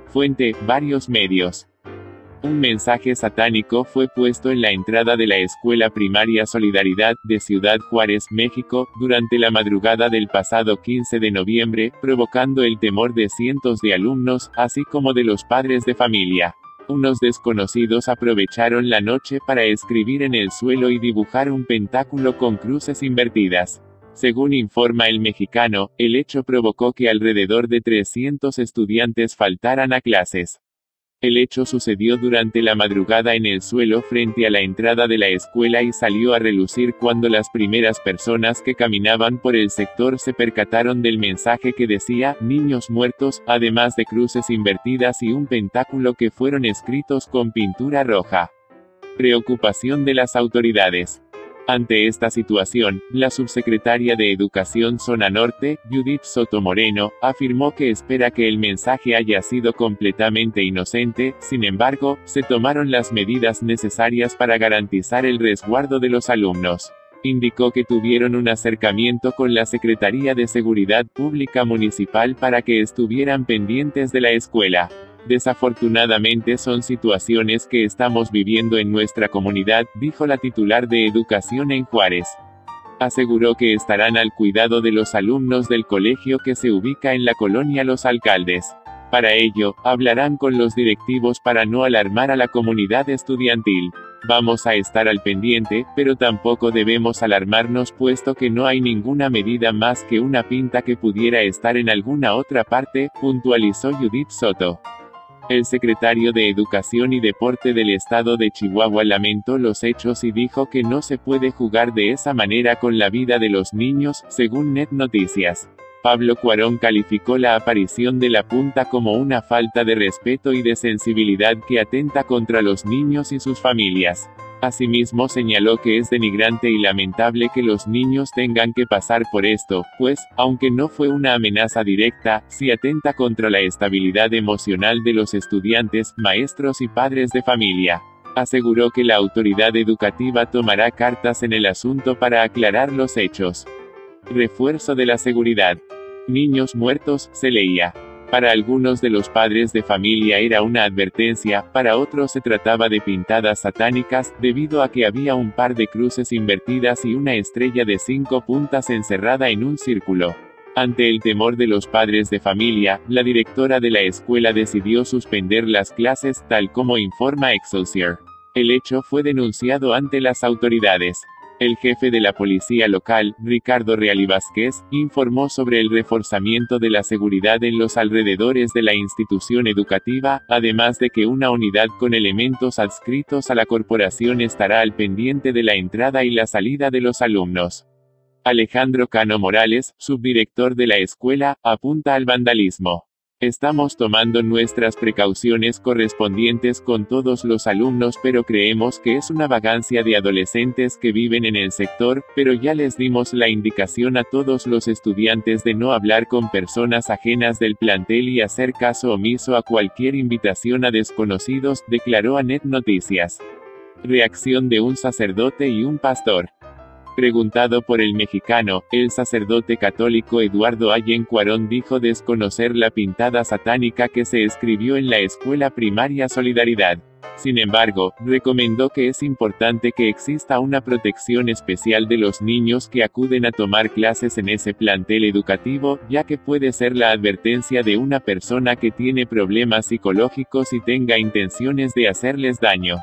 Fuente, varios medios. Un mensaje satánico fue puesto en la entrada de la Escuela Primaria Solidaridad, de Ciudad Juárez, México, durante la madrugada del pasado 15 de noviembre, provocando el temor de cientos de alumnos, así como de los padres de familia. Unos desconocidos aprovecharon la noche para escribir en el suelo y dibujar un pentáculo con cruces invertidas. Según informa El Mexicano, el hecho provocó que alrededor de 300 estudiantes faltaran a clases. El hecho sucedió durante la madrugada en el suelo frente a la entrada de la escuela y salió a relucir cuando las primeras personas que caminaban por el sector se percataron del mensaje que decía, niños muertos, además de cruces invertidas y un pentáculo que fueron escritos con pintura roja. Preocupación de las autoridades. Ante esta situación, la subsecretaria de Educación Zona Norte, Judith Soto Moreno, afirmó que espera que el mensaje haya sido completamente inocente, sin embargo, se tomaron las medidas necesarias para garantizar el resguardo de los alumnos. Indicó que tuvieron un acercamiento con la Secretaría de Seguridad Pública Municipal para que estuvieran pendientes de la escuela. Desafortunadamente son situaciones que estamos viviendo en nuestra comunidad, dijo la titular de Educación en Juárez. Aseguró que estarán al cuidado de los alumnos del colegio que se ubica en la colonia Los Alcaldes. Para ello, hablarán con los directivos para no alarmar a la comunidad estudiantil. Vamos a estar al pendiente, pero tampoco debemos alarmarnos puesto que no hay ninguna medida más que una pinta que pudiera estar en alguna otra parte, puntualizó Judith Soto. El secretario de Educación y Deporte del estado de Chihuahua lamentó los hechos y dijo que no se puede jugar de esa manera con la vida de los niños, según Net Noticias. Pablo Cuarón calificó la aparición de la punta como una falta de respeto y de sensibilidad que atenta contra los niños y sus familias. Asimismo señaló que es denigrante y lamentable que los niños tengan que pasar por esto, pues, aunque no fue una amenaza directa, sí atenta contra la estabilidad emocional de los estudiantes, maestros y padres de familia. Aseguró que la autoridad educativa tomará cartas en el asunto para aclarar los hechos. Refuerzo de la seguridad. Niños muertos, se leía. Para algunos de los padres de familia era una advertencia, para otros se trataba de pintadas satánicas, debido a que había un par de cruces invertidas y una estrella de 5 puntas encerrada en un círculo. Ante el temor de los padres de familia, la directora de la escuela decidió suspender las clases, tal como informa Excelsior. El hecho fue denunciado ante las autoridades. El jefe de la policía local, Ricardo Reali Vázquez, informó sobre el reforzamiento de la seguridad en los alrededores de la institución educativa, además de que una unidad con elementos adscritos a la corporación estará al pendiente de la entrada y la salida de los alumnos. Alejandro Cano Morales, subdirector de la escuela, apunta al vandalismo. Estamos tomando nuestras precauciones correspondientes con todos los alumnos, pero creemos que es una vagancia de adolescentes que viven en el sector, pero ya les dimos la indicación a todos los estudiantes de no hablar con personas ajenas del plantel y hacer caso omiso a cualquier invitación a desconocidos, declaró a Net Noticias. Reacción de un sacerdote y un pastor. Preguntado por El Mexicano, el sacerdote católico Eduardo Allen Cuarón dijo desconocer la pintada satánica que se escribió en la escuela primaria Solidaridad. Sin embargo, recomendó que es importante que exista una protección especial de los niños que acuden a tomar clases en ese plantel educativo, ya que puede ser la advertencia de una persona que tiene problemas psicológicos y tenga intenciones de hacerles daño.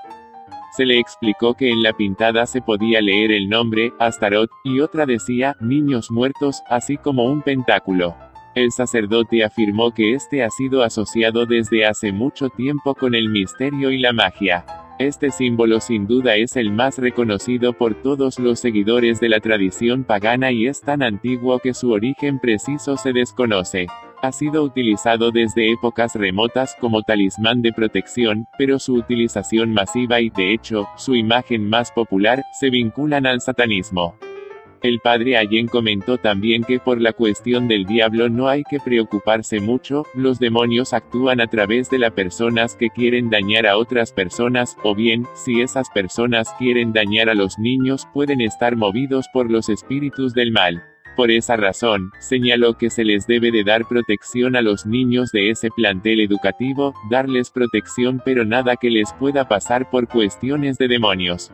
Se le explicó que en la pintada se podía leer el nombre, Astarot, y otra decía, niños muertos, así como un pentáculo. El sacerdote afirmó que este ha sido asociado desde hace mucho tiempo con el misterio y la magia. Este símbolo sin duda es el más reconocido por todos los seguidores de la tradición pagana y es tan antiguo que su origen preciso se desconoce. Ha sido utilizado desde épocas remotas como talismán de protección, pero su utilización masiva y, de hecho, su imagen más popular, se vinculan al satanismo. El padre Allen comentó también que por la cuestión del diablo no hay que preocuparse mucho, los demonios actúan a través de las personas que quieren dañar a otras personas, o bien, si esas personas quieren dañar a los niños pueden estar movidos por los espíritus del mal. Por esa razón, señaló que se les debe de dar protección a los niños de ese plantel educativo, darles protección pero nada que les pueda pasar por cuestiones de demonios.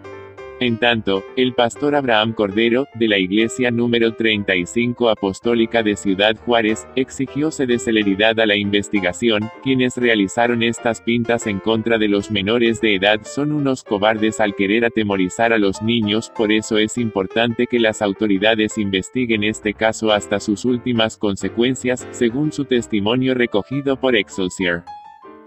En tanto, el pastor Abraham Cordero, de la Iglesia número 35 Apostólica de Ciudad Juárez, exigió se dé celeridad a la investigación. Quienes realizaron estas pintas en contra de los menores de edad son unos cobardes al querer atemorizar a los niños, por eso es importante que las autoridades investiguen este caso hasta sus últimas consecuencias, según su testimonio recogido por Excelsior.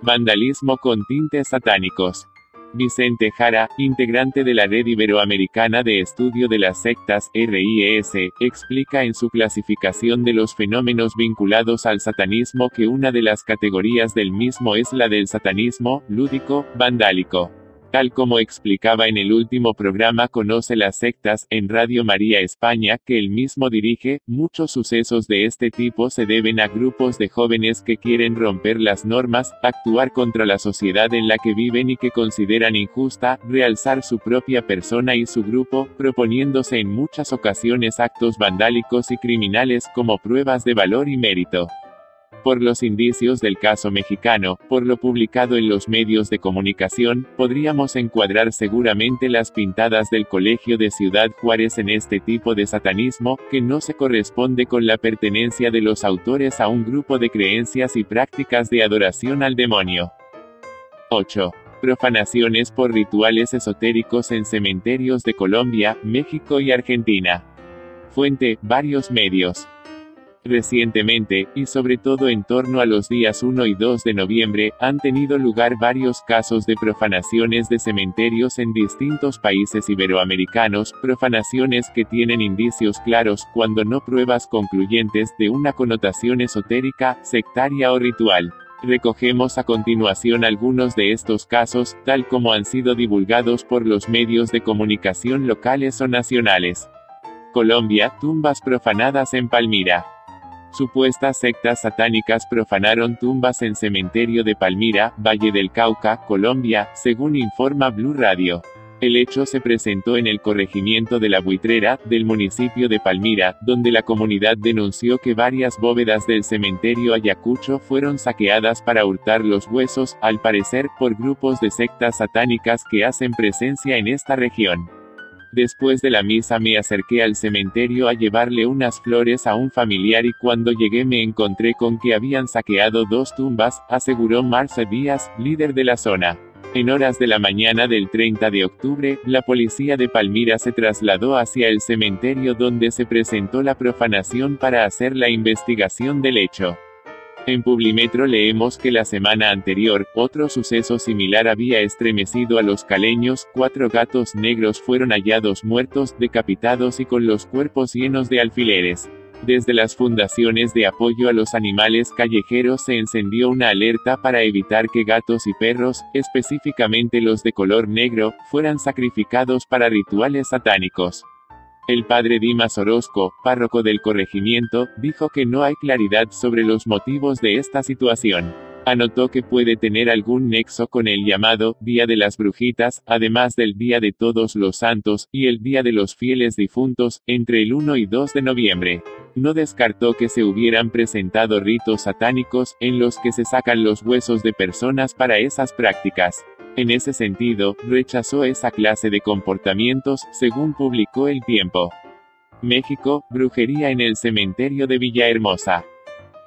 Vandalismo con tintes satánicos. Vicente Jara, integrante de la Red Iberoamericana de Estudio de las Sectas, RIES, explica en su clasificación de los fenómenos vinculados al satanismo que una de las categorías del mismo es la del satanismo, lúdico, vandálico. Tal como explicaba en el último programa Conoce las Sectas, en Radio María España, que él mismo dirige, muchos sucesos de este tipo se deben a grupos de jóvenes que quieren romper las normas, actuar contra la sociedad en la que viven y que consideran injusta, realzar su propia persona y su grupo, proponiéndose en muchas ocasiones actos vandálicos y criminales como pruebas de valor y mérito. Por los indicios del caso mexicano, por lo publicado en los medios de comunicación, podríamos encuadrar seguramente las pintadas del Colegio de Ciudad Juárez en este tipo de satanismo, que no se corresponde con la pertenencia de los autores a un grupo de creencias y prácticas de adoración al demonio. 8. Profanaciones por rituales esotéricos en cementerios de Colombia, México y Argentina. Fuente, varios medios. Recientemente, y sobre todo en torno a los días 1 y 2 de noviembre, han tenido lugar varios casos de profanaciones de cementerios en distintos países iberoamericanos, profanaciones que tienen indicios claros, cuando no pruebas concluyentes, de una connotación esotérica, sectaria o ritual. Recogemos a continuación algunos de estos casos, tal como han sido divulgados por los medios de comunicación locales o nacionales. Colombia, tumbas profanadas en Palmira. Supuestas sectas satánicas profanaron tumbas en cementerio de Palmira, Valle del Cauca, Colombia, según informa Blue Radio. El hecho se presentó en el corregimiento de La Buitrera, del municipio de Palmira, donde la comunidad denunció que varias bóvedas del cementerio Ayacucho fueron saqueadas para hurtar los huesos, al parecer, por grupos de sectas satánicas que hacen presencia en esta región. Después de la misa me acerqué al cementerio a llevarle unas flores a un familiar y cuando llegué me encontré con que habían saqueado 2 tumbas, aseguró Marce Díaz, líder de la zona. En horas de la mañana del 30 de octubre, la policía de Palmira se trasladó hacia el cementerio donde se presentó la profanación para hacer la investigación del hecho. En Publimetro leemos que la semana anterior, otro suceso similar había estremecido a los caleños, 4 gatos negros fueron hallados muertos, decapitados y con los cuerpos llenos de alfileres. Desde las fundaciones de apoyo a los animales callejeros se encendió una alerta para evitar que gatos y perros, específicamente los de color negro, fueran sacrificados para rituales satánicos. El padre Dimas Orozco, párroco del corregimiento, dijo que no hay claridad sobre los motivos de esta situación. Anotó que puede tener algún nexo con el llamado Día de las Brujitas, además del Día de Todos los Santos, y el Día de los Fieles Difuntos, entre el 1 y 2 de noviembre. No descartó que se hubieran presentado ritos satánicos, en los que se sacan los huesos de personas para esas prácticas. En ese sentido, rechazó esa clase de comportamientos, según publicó El Tiempo. México, brujería en el cementerio de Villahermosa.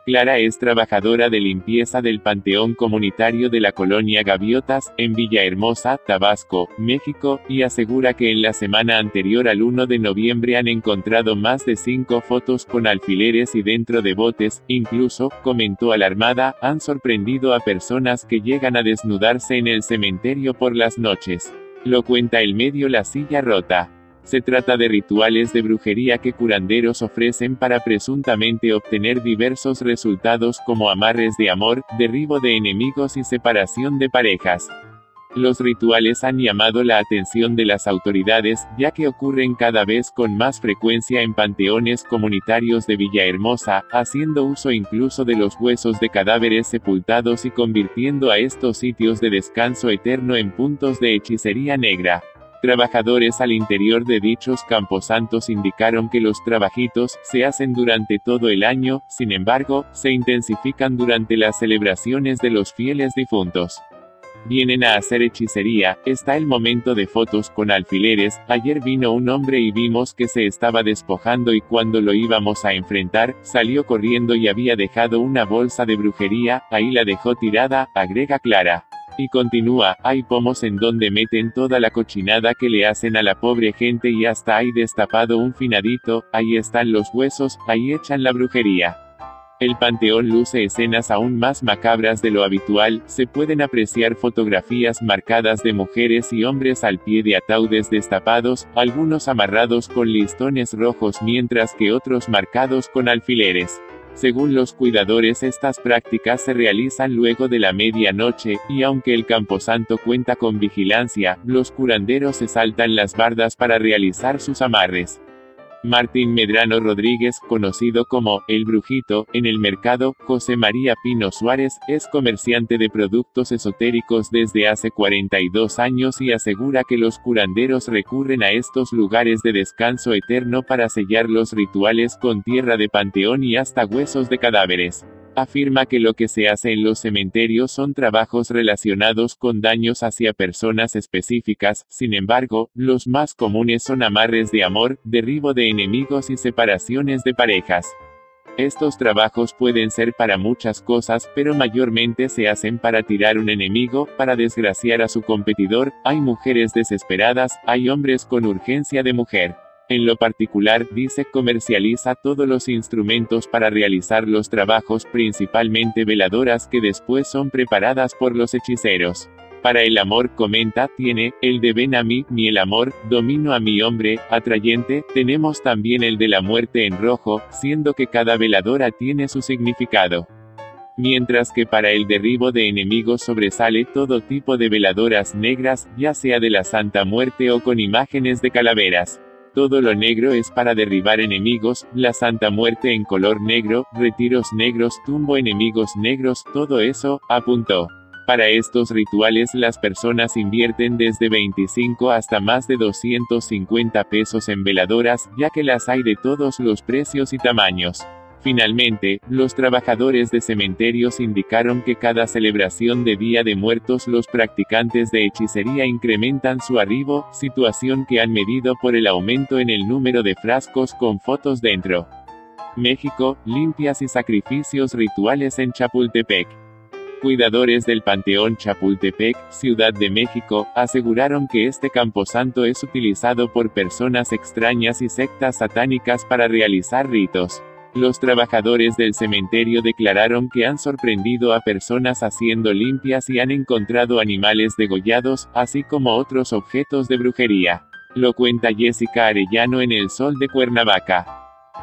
Clara es trabajadora de limpieza del Panteón Comunitario de la Colonia Gaviotas, en Villahermosa, Tabasco, México, y asegura que en la semana anterior al 1 de noviembre han encontrado más de 5 fotos con alfileres y dentro de botes, incluso, comentó alarmada, han sorprendido a personas que llegan a desnudarse en el cementerio por las noches. Lo cuenta el medio La Silla Rota. Se trata de rituales de brujería que curanderos ofrecen para presuntamente obtener diversos resultados como amarres de amor, derribo de enemigos y separación de parejas. Los rituales han llamado la atención de las autoridades, ya que ocurren cada vez con más frecuencia en panteones comunitarios de Villahermosa, haciendo uso incluso de los huesos de cadáveres sepultados y convirtiendo a estos sitios de descanso eterno en puntos de hechicería negra. Trabajadores al interior de dichos camposantos indicaron que los trabajitos se hacen durante todo el año, sin embargo, se intensifican durante las celebraciones de los fieles difuntos. Vienen a hacer hechicería, está el momento de fotos con alfileres, ayer vino un hombre y vimos que se estaba despojando y cuando lo íbamos a enfrentar, salió corriendo y había dejado una bolsa de brujería, ahí la dejó tirada, agrega Clara. Y continúa, hay pomos en donde meten toda la cochinada que le hacen a la pobre gente y hasta hay destapado un finadito, ahí están los huesos, ahí echan la brujería. El panteón luce escenas aún más macabras de lo habitual, se pueden apreciar fotografías marcadas de mujeres y hombres al pie de ataúdes destapados, algunos amarrados con listones rojos mientras que otros marcados con alfileres. Según los cuidadores estas prácticas se realizan luego de la medianoche, y aunque el camposanto cuenta con vigilancia, los curanderos se saltan las bardas para realizar sus amarres. Martín Medrano Rodríguez, conocido como El Brujito, en el mercado, José María Pino Suárez, es comerciante de productos esotéricos desde hace 42 años y asegura que los curanderos recurren a estos lugares de descanso eterno para sellar los rituales con tierra de panteón y hasta huesos de cadáveres. Afirma que lo que se hace en los cementerios son trabajos relacionados con daños hacia personas específicas, sin embargo, los más comunes son amarres de amor, derribo de enemigos y separaciones de parejas. Estos trabajos pueden ser para muchas cosas, pero mayormente se hacen para tirar un enemigo, para desgraciar a su competidor, hay mujeres desesperadas, hay hombres con urgencia de mujer. En lo particular, dice, comercializa todos los instrumentos para realizar los trabajos, principalmente veladoras que después son preparadas por los hechiceros. Para el amor, comenta, tiene, el de ven a mí, mi el amor, domino a mi hombre, atrayente, tenemos también el de la muerte en rojo, siendo que cada veladora tiene su significado. Mientras que para el derribo de enemigos sobresale todo tipo de veladoras negras, ya sea de la Santa Muerte o con imágenes de calaveras. Todo lo negro es para derribar enemigos, la Santa Muerte en color negro, retiros negros, tumbo enemigos negros, todo eso, apuntó. Para estos rituales las personas invierten desde 25 hasta más de 250 pesos en veladoras, ya que las hay de todos los precios y tamaños. Finalmente, los trabajadores de cementerios indicaron que cada celebración de Día de Muertos los practicantes de hechicería incrementan su arribo, situación que han medido por el aumento en el número de frascos con fotos dentro. México, limpias y sacrificios rituales en Chapultepec. Cuidadores del Panteón Chapultepec, Ciudad de México, aseguraron que este camposanto es utilizado por personas extrañas y sectas satánicas para realizar ritos. Los trabajadores del cementerio declararon que han sorprendido a personas haciendo limpias y han encontrado animales degollados, así como otros objetos de brujería. Lo cuenta Jessica Arellano en El Sol de Cuernavaca.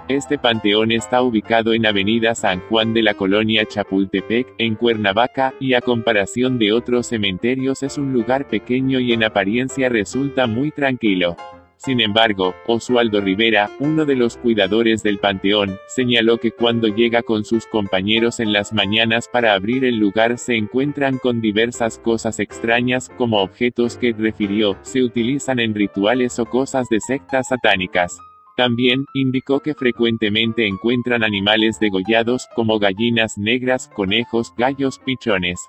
Este panteón está ubicado en Avenida San Juan de la colonia Chapultepec, en Cuernavaca, y a comparación de otros cementerios es un lugar pequeño y en apariencia resulta muy tranquilo. Sin embargo, Oswaldo Rivera, uno de los cuidadores del panteón, señaló que cuando llega con sus compañeros en las mañanas para abrir el lugar se encuentran con diversas cosas extrañas, como objetos que, refirió, se utilizan en rituales o cosas de sectas satánicas. También, indicó que frecuentemente encuentran animales degollados, como gallinas negras, conejos, gallos, pichones.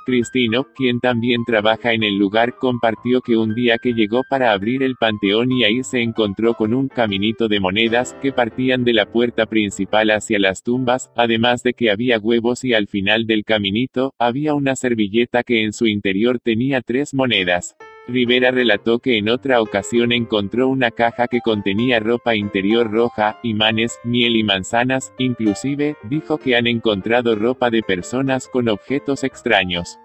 Cristino, quien también trabaja en el lugar, compartió que un día que llegó para abrir el panteón y ahí se encontró con un caminito de monedas, que partían de la puerta principal hacia las tumbas, además de que había huevos y al final del caminito, había una servilleta que en su interior tenía 3 monedas. Rivera relató que en otra ocasión encontró una caja que contenía ropa interior roja, imanes, miel y manzanas, inclusive, dijo que han encontrado ropa de personas con objetos extraños.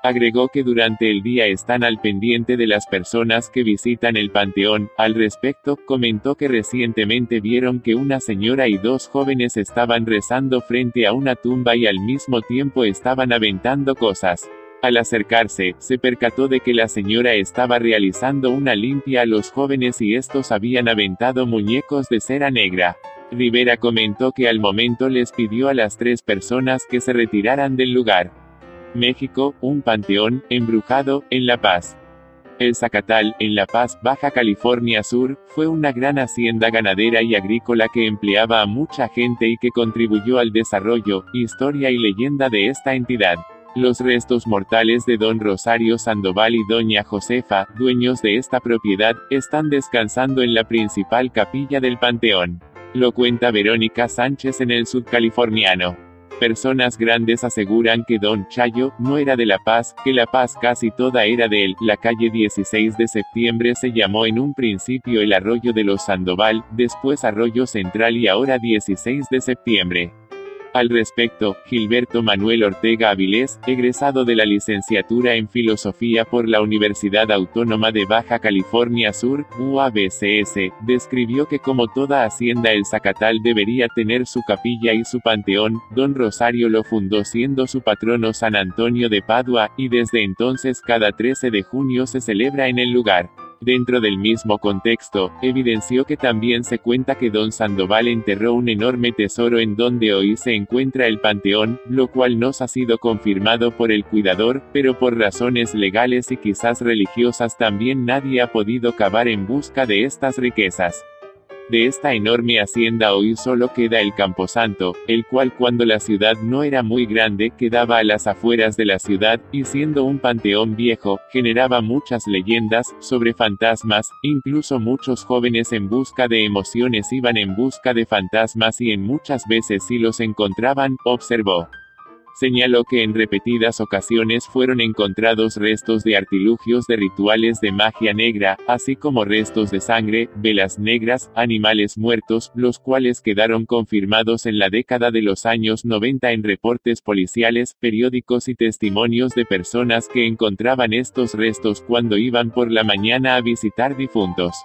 Agregó que durante el día están al pendiente de las personas que visitan el panteón. Al respecto, comentó que recientemente vieron que una señora y 2 jóvenes estaban rezando frente a una tumba y al mismo tiempo estaban aventando cosas. Al acercarse, se percató de que la señora estaba realizando una limpia a los jóvenes y estos habían aventado muñecos de cera negra. Rivera comentó que al momento les pidió a las 3 personas que se retiraran del lugar. México, un panteón embrujado, en La Paz. El Zacatal, en La Paz, Baja California Sur, fue una gran hacienda ganadera y agrícola que empleaba a mucha gente y que contribuyó al desarrollo, historia y leyenda de esta entidad. Los restos mortales de don Rosario Sandoval y doña Josefa, dueños de esta propiedad, están descansando en la principal capilla del panteón. Lo cuenta Verónica Sánchez en El Sudcaliforniano. Personas grandes aseguran que don Chayo no era de La Paz, que La Paz casi toda era de él. La calle 16 de septiembre se llamó en un principio el Arroyo de los Sandoval, después Arroyo Central y ahora 16 de septiembre. Al respecto, Gilberto Manuel Ortega Avilés, egresado de la licenciatura en Filosofía por la Universidad Autónoma de Baja California Sur, UABCS, describió que como toda hacienda el Zacatal debería tener su capilla y su panteón. Don Rosario lo fundó siendo su patrono San Antonio de Padua, y desde entonces cada 13 de junio se celebra en el lugar. Dentro del mismo contexto, evidenció que también se cuenta que don Sandoval enterró un enorme tesoro en donde hoy se encuentra el panteón, lo cual no ha sido confirmado por el cuidador, pero por razones legales y quizás religiosas también nadie ha podido cavar en busca de estas riquezas. De esta enorme hacienda hoy solo queda el camposanto, el cual cuando la ciudad no era muy grande quedaba a las afueras de la ciudad, y siendo un panteón viejo, generaba muchas leyendas sobre fantasmas. Incluso muchos jóvenes en busca de emociones iban en busca de fantasmas y en muchas veces sí los encontraban, observó. Señaló que en repetidas ocasiones fueron encontrados restos de artilugios de rituales de magia negra, así como restos de sangre, velas negras, animales muertos, los cuales quedaron confirmados en la década de los años 90 en reportes policiales, periódicos y testimonios de personas que encontraban estos restos cuando iban por la mañana a visitar difuntos.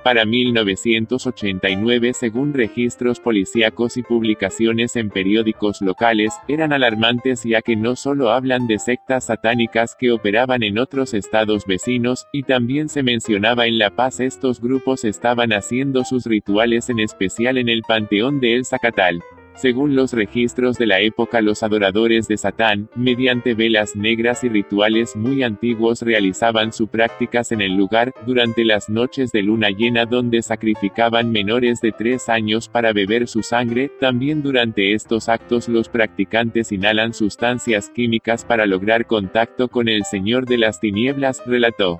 Para 1989, según registros policíacos y publicaciones en periódicos locales, eran alarmantes ya que no solo hablan de sectas satánicas que operaban en otros estados vecinos, y también se mencionaba en La Paz estos grupos estaban haciendo sus rituales en especial en el panteón de El Zacatal. Según los registros de la época, los adoradores de Satán, mediante velas negras y rituales muy antiguos realizaban sus prácticas en el lugar, durante las noches de luna llena donde sacrificaban menores de 3 años para beber su sangre. También durante estos actos los practicantes inhalan sustancias químicas para lograr contacto con el Señor de las Tinieblas, relató.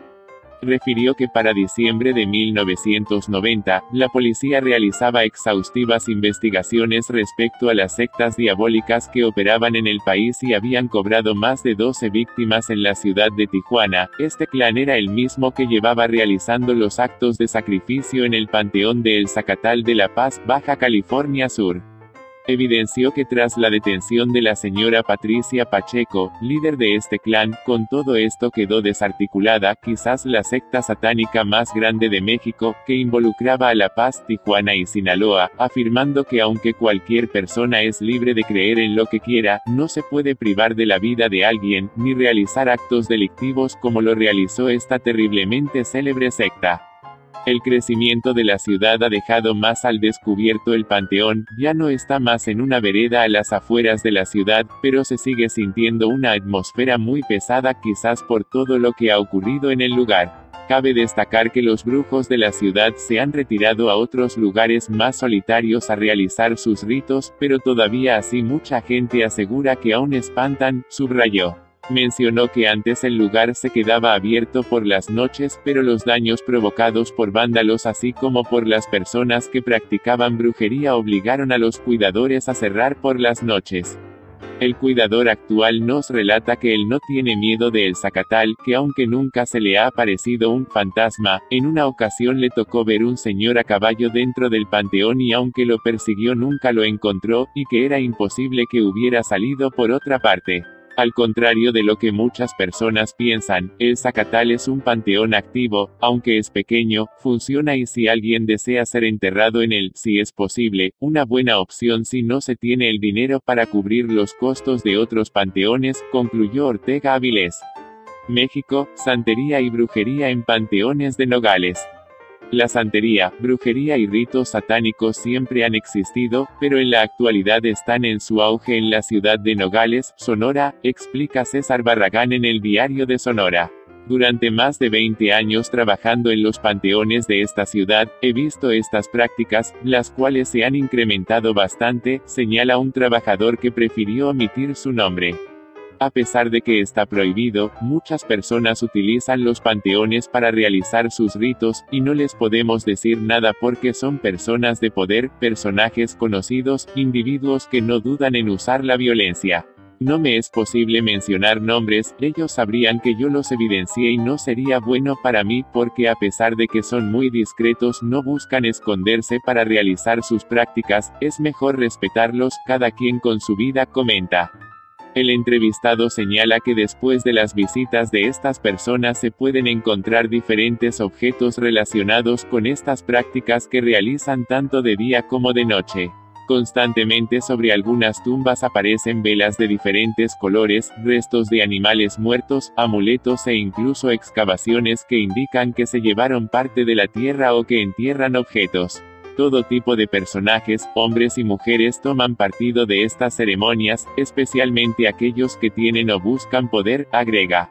Refirió que para diciembre de 1990, la policía realizaba exhaustivas investigaciones respecto a las sectas diabólicas que operaban en el país y habían cobrado más de 12 víctimas en la ciudad de Tijuana. Este clan era el mismo que llevaba realizando los actos de sacrificio en el panteón de El Zacatal de La Paz, Baja California Sur. Evidenció que tras la detención de la señora Patricia Pacheco, líder de este clan, con todo esto quedó desarticulada, quizás la secta satánica más grande de México, que involucraba a La Paz, Tijuana y Sinaloa, afirmando que aunque cualquier persona es libre de creer en lo que quiera, no se puede privar de la vida de alguien, ni realizar actos delictivos como lo realizó esta terriblemente célebre secta. El crecimiento de la ciudad ha dejado más al descubierto el panteón, ya no está más en una vereda a las afueras de la ciudad, pero se sigue sintiendo una atmósfera muy pesada quizás por todo lo que ha ocurrido en el lugar. Cabe destacar que los brujos de la ciudad se han retirado a otros lugares más solitarios a realizar sus ritos, pero todavía así mucha gente asegura que aún espantan, subrayó. Mencionó que antes el lugar se quedaba abierto por las noches, pero los daños provocados por vándalos así como por las personas que practicaban brujería obligaron a los cuidadores a cerrar por las noches. El cuidador actual nos relata que él no tiene miedo de El Zacatal, que aunque nunca se le ha aparecido un fantasma, en una ocasión le tocó ver un señor a caballo dentro del panteón y aunque lo persiguió nunca lo encontró, y que era imposible que hubiera salido por otra parte. Al contrario de lo que muchas personas piensan, El Zacatal es un panteón activo, aunque es pequeño, funciona y si alguien desea ser enterrado en él, si es posible, una buena opción si no se tiene el dinero para cubrir los costos de otros panteones, concluyó Ortega Avilés. México, santería y brujería en panteones de Nogales. La santería, brujería y ritos satánicos siempre han existido, pero en la actualidad están en su auge en la ciudad de Nogales, Sonora, explica César Barragán en el Diario de Sonora. Durante más de 20 años trabajando en los panteones de esta ciudad, he visto estas prácticas, las cuales se han incrementado bastante, señala un trabajador que prefirió omitir su nombre. A pesar de que está prohibido, muchas personas utilizan los panteones para realizar sus ritos, y no les podemos decir nada porque son personas de poder, personajes conocidos, individuos que no dudan en usar la violencia. No me es posible mencionar nombres, ellos sabrían que yo los evidencié y no sería bueno para mí porque a pesar de que son muy discretos no buscan esconderse para realizar sus prácticas, es mejor respetarlos, cada quien con su vida, comenta. El entrevistado señala que después de las visitas de estas personas se pueden encontrar diferentes objetos relacionados con estas prácticas que realizan tanto de día como de noche. Constantemente sobre algunas tumbas aparecen velas de diferentes colores, restos de animales muertos, amuletos e incluso excavaciones que indican que se llevaron parte de la tierra o que entierran objetos. Todo tipo de personajes, hombres y mujeres toman partido de estas ceremonias, especialmente aquellos que tienen o buscan poder, agrega.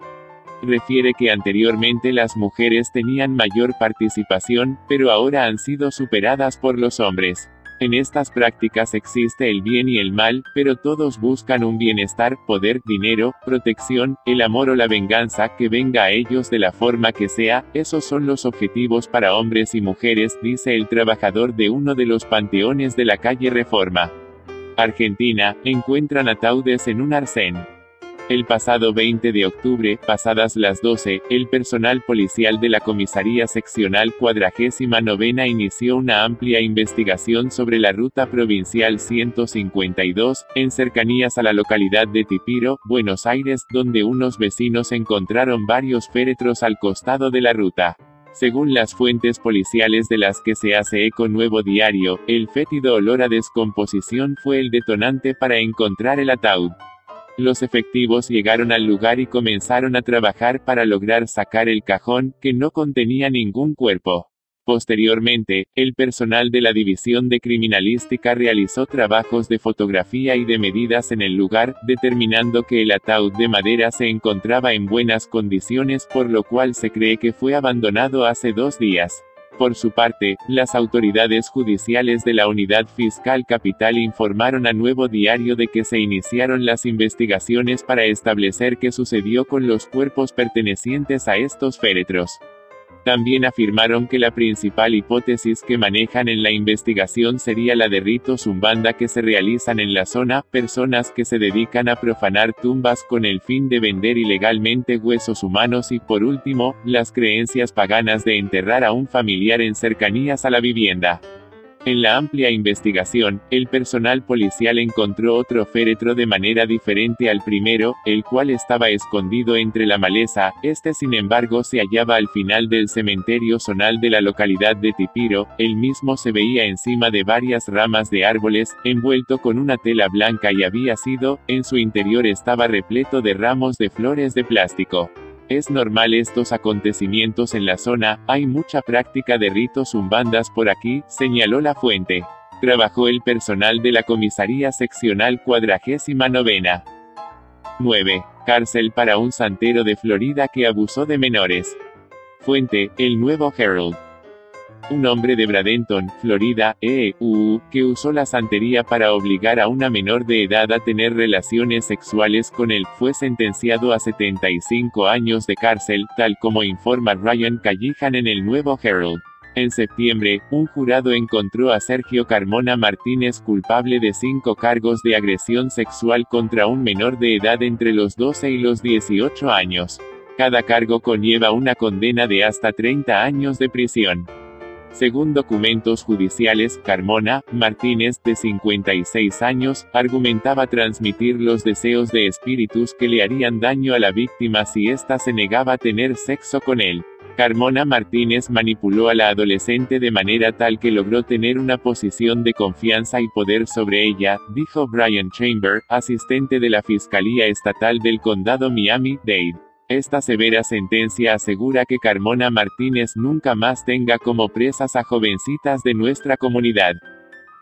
Refiere que anteriormente las mujeres tenían mayor participación, pero ahora han sido superadas por los hombres. En estas prácticas existe el bien y el mal, pero todos buscan un bienestar, poder, dinero, protección, el amor o la venganza, que venga a ellos de la forma que sea, esos son los objetivos para hombres y mujeres, dice el trabajador de uno de los panteones de la calle Reforma. Argentina, encuentran ataúdes en un arcén. El pasado 20 de octubre, pasadas las 12, el personal policial de la Comisaría Seccional 49ª inició una amplia investigación sobre la ruta provincial 152, en cercanías a la localidad de Tipiro, Buenos Aires, donde unos vecinos encontraron varios féretros al costado de la ruta. Según las fuentes policiales de las que se hace eco Nuevo Diario, el fétido olor a descomposición fue el detonante para encontrar el ataúd. Los efectivos llegaron al lugar y comenzaron a trabajar para lograr sacar el cajón, que no contenía ningún cuerpo. Posteriormente, el personal de la División de Criminalística realizó trabajos de fotografía y de medidas en el lugar, determinando que el ataúd de madera se encontraba en buenas condiciones, por lo cual se cree que fue abandonado hace 2 días. Por su parte, las autoridades judiciales de la Unidad Fiscal Capital informaron a Nuevo Diario de que se iniciaron las investigaciones para establecer qué sucedió con los cuerpos pertenecientes a estos féretros. También afirmaron que la principal hipótesis que manejan en la investigación sería la de ritos umbanda que se realizan en la zona, personas que se dedican a profanar tumbas con el fin de vender ilegalmente huesos humanos y, por último, las creencias paganas de enterrar a un familiar en cercanías a la vivienda. En la amplia investigación, el personal policial encontró otro féretro de manera diferente al primero, el cual estaba escondido entre la maleza. Este, sin embargo, se hallaba al final del cementerio zonal de la localidad de Tipiro. El mismo se veía encima de varias ramas de árboles, envuelto con una tela blanca y en su interior estaba repleto de ramos de flores de plástico. Es normal estos acontecimientos en la zona, hay mucha práctica de ritos umbandas por aquí, señaló la fuente. Trabajó el personal de la Comisaría Seccional 49. 9. Cárcel para un santero de Florida que abusó de menores. Fuente, El Nuevo Herald. Un hombre de Bradenton, Florida, que usó la santería para obligar a una menor de edad a tener relaciones sexuales con él, fue sentenciado a 75 años de cárcel, tal como informa Ryan Callihan en El Nuevo Herald. En septiembre, un jurado encontró a Sergio Carmona Martínez culpable de 5 cargos de agresión sexual contra un menor de edad entre los 12 y los 18 años. Cada cargo conlleva una condena de hasta 30 años de prisión. Según documentos judiciales, Carmona Martínez, de 56 años, argumentaba transmitir los deseos de espíritus que le harían daño a la víctima si ésta se negaba a tener sexo con él. Carmona Martínez manipuló a la adolescente de manera tal que logró tener una posición de confianza y poder sobre ella, dijo Brian Chamber, asistente de la Fiscalía Estatal del Condado Miami-Dade. Esta severa sentencia asegura que Carmona Martínez nunca más tenga como presas a jovencitas de nuestra comunidad.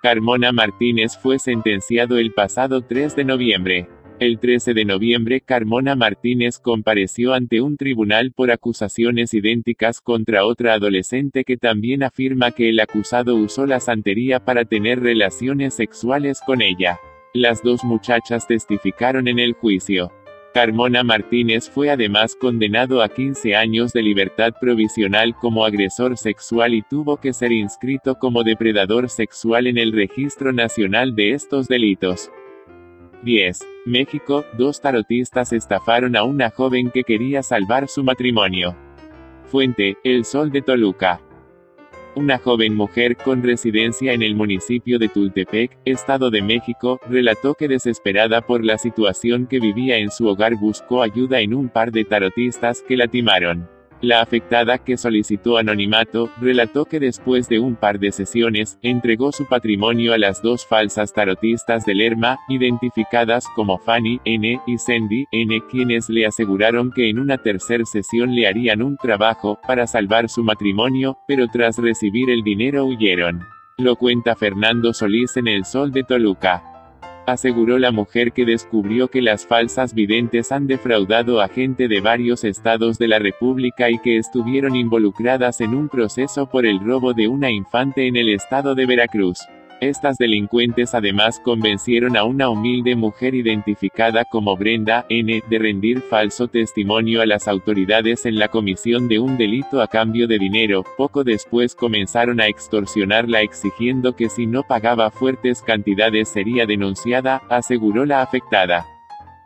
Carmona Martínez fue sentenciado el pasado 3 de noviembre. El 13 de noviembre, Carmona Martínez compareció ante un tribunal por acusaciones idénticas contra otra adolescente que también afirma que el acusado usó la santería para tener relaciones sexuales con ella. Las 2 muchachas testificaron en el juicio. Carmona Martínez fue además condenado a 15 años de libertad provisional como agresor sexual y tuvo que ser inscrito como depredador sexual en el Registro Nacional de estos delitos. 10. México, 2 tarotistas estafaron a una joven que quería salvar su matrimonio. Fuente, El Sol de Toluca. Una joven mujer con residencia en el municipio de Tultepec, Estado de México, relató que desesperada por la situación que vivía en su hogar buscó ayuda en un par de tarotistas que la timaron. La afectada, que solicitó anonimato, relató que después de un par de sesiones, entregó su patrimonio a las 2 falsas tarotistas de Lerma, identificadas como Fanny N. y Sandy N., quienes le aseguraron que en una tercera sesión le harían un trabajo para salvar su matrimonio, pero tras recibir el dinero huyeron. Lo cuenta Fernando Solís en El Sol de Toluca. Aseguró la mujer que descubrió que las falsas videntes han defraudado a gente de varios estados de la República y que estuvieron involucradas en un proceso por el robo de una infante en el estado de Veracruz. Estas delincuentes además convencieron a una humilde mujer identificada como Brenda N. de rendir falso testimonio a las autoridades en la comisión de un delito a cambio de dinero. Poco después comenzaron a extorsionarla exigiendo que si no pagaba fuertes cantidades sería denunciada, aseguró la afectada.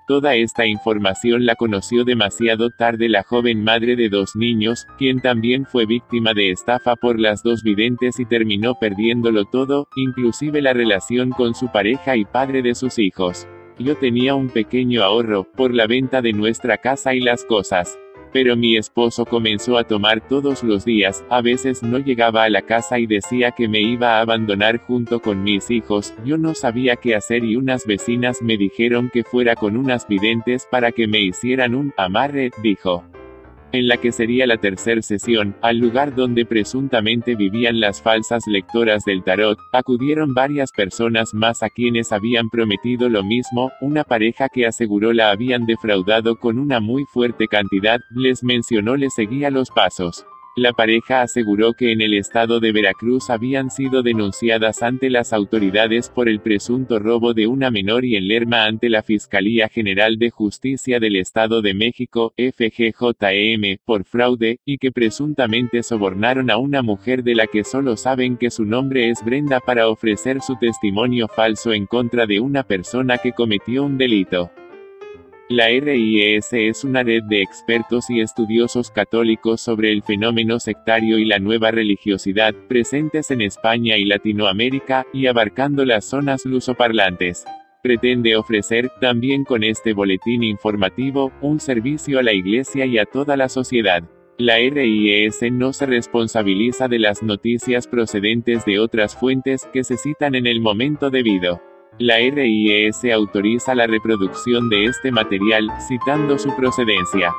Toda esta información la conoció demasiado tarde la joven madre de 2 niños, quien también fue víctima de estafa por las 2 videntes y terminó perdiéndolo todo, inclusive la relación con su pareja y padre de sus hijos. Yo tenía un pequeño ahorro, por la venta de nuestra casa y las cosas. Pero mi esposo comenzó a tomar todos los días, a veces no llegaba a la casa y decía que me iba a abandonar junto con mis hijos, yo no sabía qué hacer y unas vecinas me dijeron que fuera con unas videntes para que me hicieran un amarre, dijo. En la que sería la tercera sesión, al lugar donde presuntamente vivían las falsas lectoras del tarot, acudieron varias personas más a quienes habían prometido lo mismo, una pareja que aseguró la habían defraudado con una muy fuerte cantidad, les mencionó le seguía los pasos. La pareja aseguró que en el estado de Veracruz habían sido denunciadas ante las autoridades por el presunto robo de una menor y en Lerma ante la Fiscalía General de Justicia del Estado de México, FGJM, por fraude, y que presuntamente sobornaron a una mujer de la que solo saben que su nombre es Brenda para ofrecer su testimonio falso en contra de una persona que cometió un delito. La RIES es una red de expertos y estudiosos católicos sobre el fenómeno sectario y la nueva religiosidad, presentes en España y Latinoamérica, y abarcando las zonas lusoparlantes. Pretende ofrecer, también con este boletín informativo, un servicio a la Iglesia y a toda la sociedad. La RIES no se responsabiliza de las noticias procedentes de otras fuentes que se citan en el momento debido. La RIES autoriza la reproducción de este material, citando su procedencia.